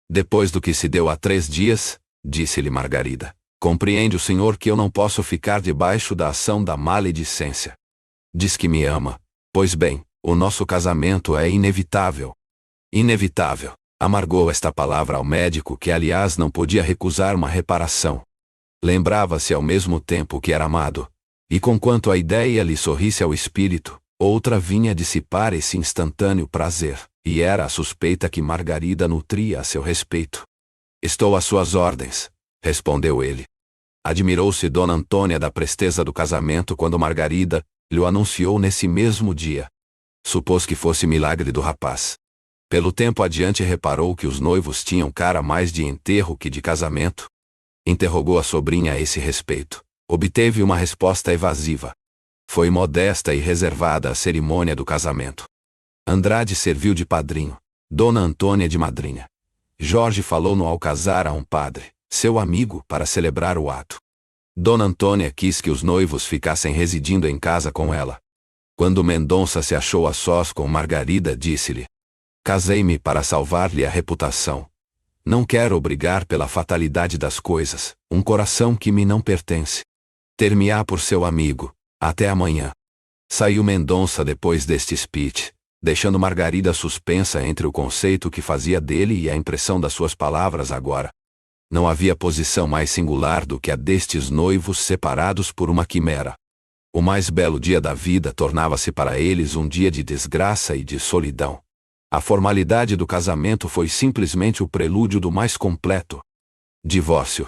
Depois do que se deu há 3 dias, disse-lhe Margarida, compreende o senhor que eu não posso ficar debaixo da ação da maledicência. Diz que me ama. Pois bem, o nosso casamento é inevitável. Inevitável. Amargou esta palavra ao médico que, aliás, não podia recusar uma reparação. Lembrava-se ao mesmo tempo que era amado, e conquanto a ideia lhe sorrisse ao espírito, outra vinha dissipar esse instantâneo prazer, e era a suspeita que Margarida nutria a seu respeito. Estou às suas ordens, respondeu ele. Admirou-se Dona Antônia da presteza do casamento quando Margarida lhe o anunciou nesse mesmo dia. Supôs que fosse milagre do rapaz. Pelo tempo adiante reparou que os noivos tinham cara mais de enterro que de casamento. Interrogou a sobrinha a esse respeito. Obteve uma resposta evasiva. Foi modesta e reservada a cerimônia do casamento. Andrade serviu de padrinho, Dona Antônia de madrinha. Jorge falou no alcazar a um padre, seu amigo, para celebrar o ato. Dona Antônia quis que os noivos ficassem residindo em casa com ela. Quando Mendonça se achou a sós com Margarida, disse-lhe: casei-me para salvar-lhe a reputação. Não quero obrigar pela fatalidade das coisas um coração que me não pertence. Ter-me-á por seu amigo. Até amanhã. Saiu Mendonça depois deste speech, deixando Margarida suspensa entre o conceito que fazia dele e a impressão das suas palavras agora. Não havia posição mais singular do que a destes noivos separados por uma quimera. O mais belo dia da vida tornava-se para eles um dia de desgraça e de solidão. A formalidade do casamento foi simplesmente o prelúdio do mais completo divórcio.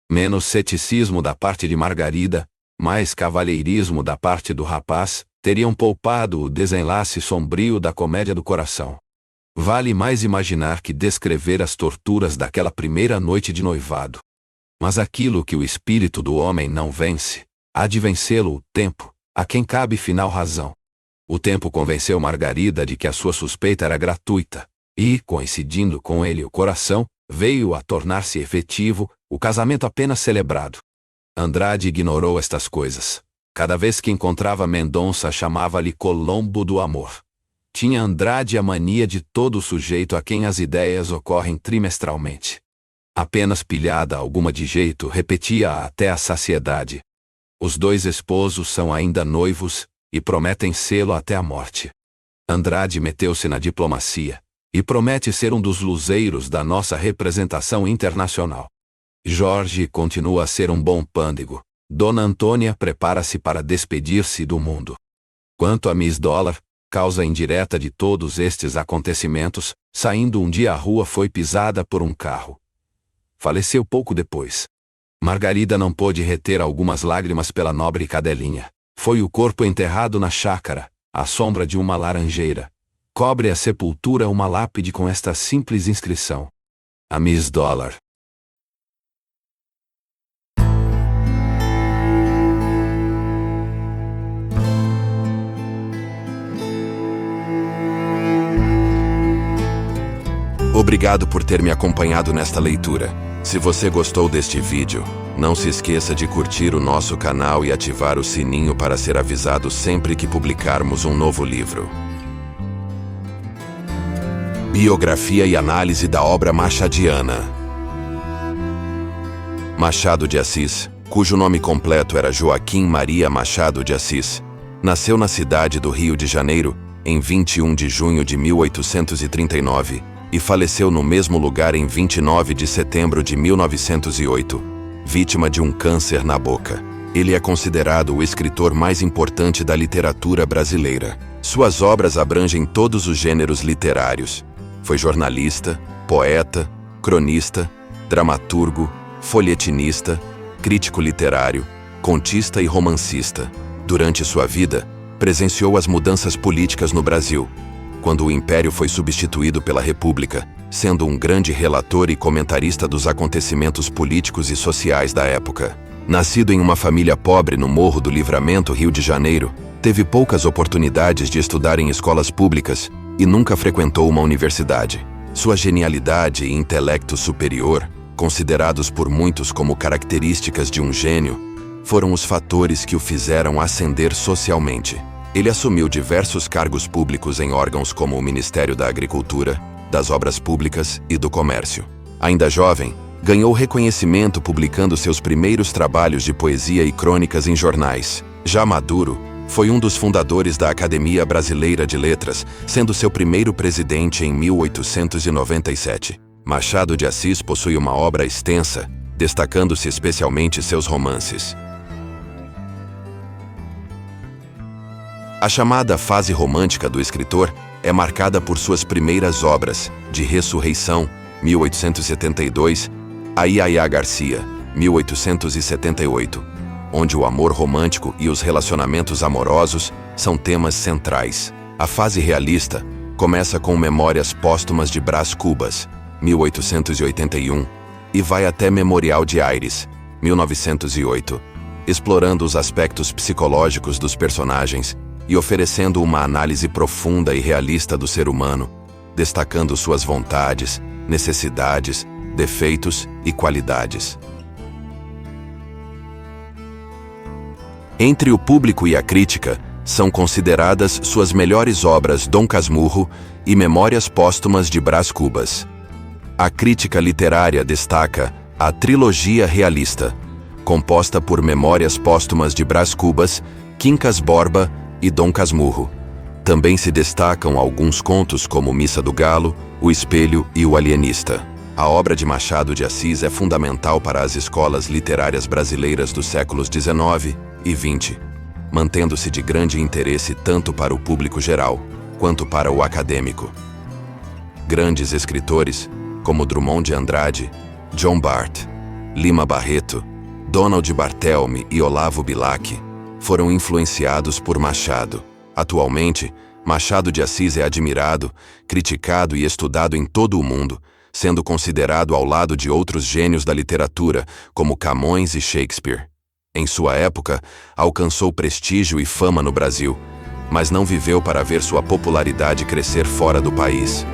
Menos ceticismo da parte de Margarida, mais cavalheirismo da parte do rapaz, teriam poupado o desenlace sombrio da comédia do coração. Vale mais imaginar que descrever as torturas daquela primeira noite de noivado. Mas aquilo que o espírito do homem não vence, há de vencê-lo o tempo, a quem cabe final razão. O tempo convenceu Margarida de que a sua suspeita era gratuita, e, coincidindo com ele o coração, veio a tornar-se efetivo, o casamento apenas celebrado. Andrade ignorou estas coisas. Cada vez que encontrava Mendonça chamava-lhe Colombo do amor. Tinha Andrade a mania de todo sujeito a quem as ideias ocorrem trimestralmente. Apenas pilhada alguma de jeito, repetia-a até a saciedade. Os dois esposos são ainda noivos, e prometem sê-lo até a morte. Andrade meteu-se na diplomacia, e promete ser um dos luzeiros da nossa representação internacional. Jorge continua a ser um bom pândego. Dona Antônia prepara-se para despedir-se do mundo. Quanto a Miss Dollar, causa indireta de todos estes acontecimentos, saindo um dia à rua foi pisada por um carro. Faleceu pouco depois. Margarida não pôde reter algumas lágrimas pela nobre cadelinha. Foi o corpo enterrado na chácara, à sombra de uma laranjeira. Cobre a sepultura uma lápide com esta simples inscrição: a Miss Dollar. Obrigado por ter me acompanhado nesta leitura. Se você gostou deste vídeo, não se esqueça de curtir o nosso canal e ativar o sininho para ser avisado sempre que publicarmos um novo livro. Biografia e análise da obra machadiana. Machado de Assis, cujo nome completo era Joaquim Maria Machado de Assis, nasceu na cidade do Rio de Janeiro, em 21 de junho de 1839, e faleceu no mesmo lugar em 29 de setembro de 1908, vítima de um câncer na boca. Ele é considerado o escritor mais importante da literatura brasileira. Suas obras abrangem todos os gêneros literários. Foi jornalista, poeta, cronista, dramaturgo, folhetinista, crítico literário, contista e romancista. Durante sua vida, presenciou as mudanças políticas no Brasil, quando o Império foi substituído pela República, sendo um grande relator e comentarista dos acontecimentos políticos e sociais da época. Nascido em uma família pobre no Morro do Livramento, Rio de Janeiro, teve poucas oportunidades de estudar em escolas públicas e nunca frequentou uma universidade. Sua genialidade e intelecto superior, considerados por muitos como características de um gênio, foram os fatores que o fizeram ascender socialmente. Ele assumiu diversos cargos públicos em órgãos como o Ministério da Agricultura, das Obras Públicas e do Comércio. Ainda jovem, ganhou reconhecimento publicando seus primeiros trabalhos de poesia e crônicas em jornais. Já maduro, foi um dos fundadores da Academia Brasileira de Letras, sendo seu primeiro presidente em 1897. Machado de Assis possui uma obra extensa, destacando-se especialmente seus romances. A chamada fase romântica do escritor é marcada por suas primeiras obras, de Ressurreição, 1872, a Iaiá Garcia, 1878, onde o amor romântico e os relacionamentos amorosos são temas centrais. A fase realista começa com Memórias Póstumas de Brás Cubas, 1881, e vai até Memorial de Aires, 1908, explorando os aspectos psicológicos dos personagens e oferecendo uma análise profunda e realista do ser humano, destacando suas vontades, necessidades, defeitos e qualidades. Entre o público e a crítica, são consideradas suas melhores obras Dom Casmurro e Memórias Póstumas de Brás Cubas. A crítica literária destaca a trilogia realista, composta por Memórias Póstumas de Brás Cubas, Quincas Borba e Dom Casmurro. Também se destacam alguns contos como Missa do Galo, O Espelho e O Alienista. A obra de Machado de Assis é fundamental para as escolas literárias brasileiras dos séculos XIX e XX, mantendo-se de grande interesse tanto para o público geral quanto para o acadêmico. Grandes escritores, como Drummond de Andrade, John Bart, Lima Barreto, Donald Barthelme e Olavo Bilac, foram influenciados por Machado. Atualmente, Machado de Assis é admirado, criticado e estudado em todo o mundo, sendo considerado ao lado de outros gênios da literatura, como Camões e Shakespeare. Em sua época, alcançou prestígio e fama no Brasil, mas não viveu para ver sua popularidade crescer fora do país.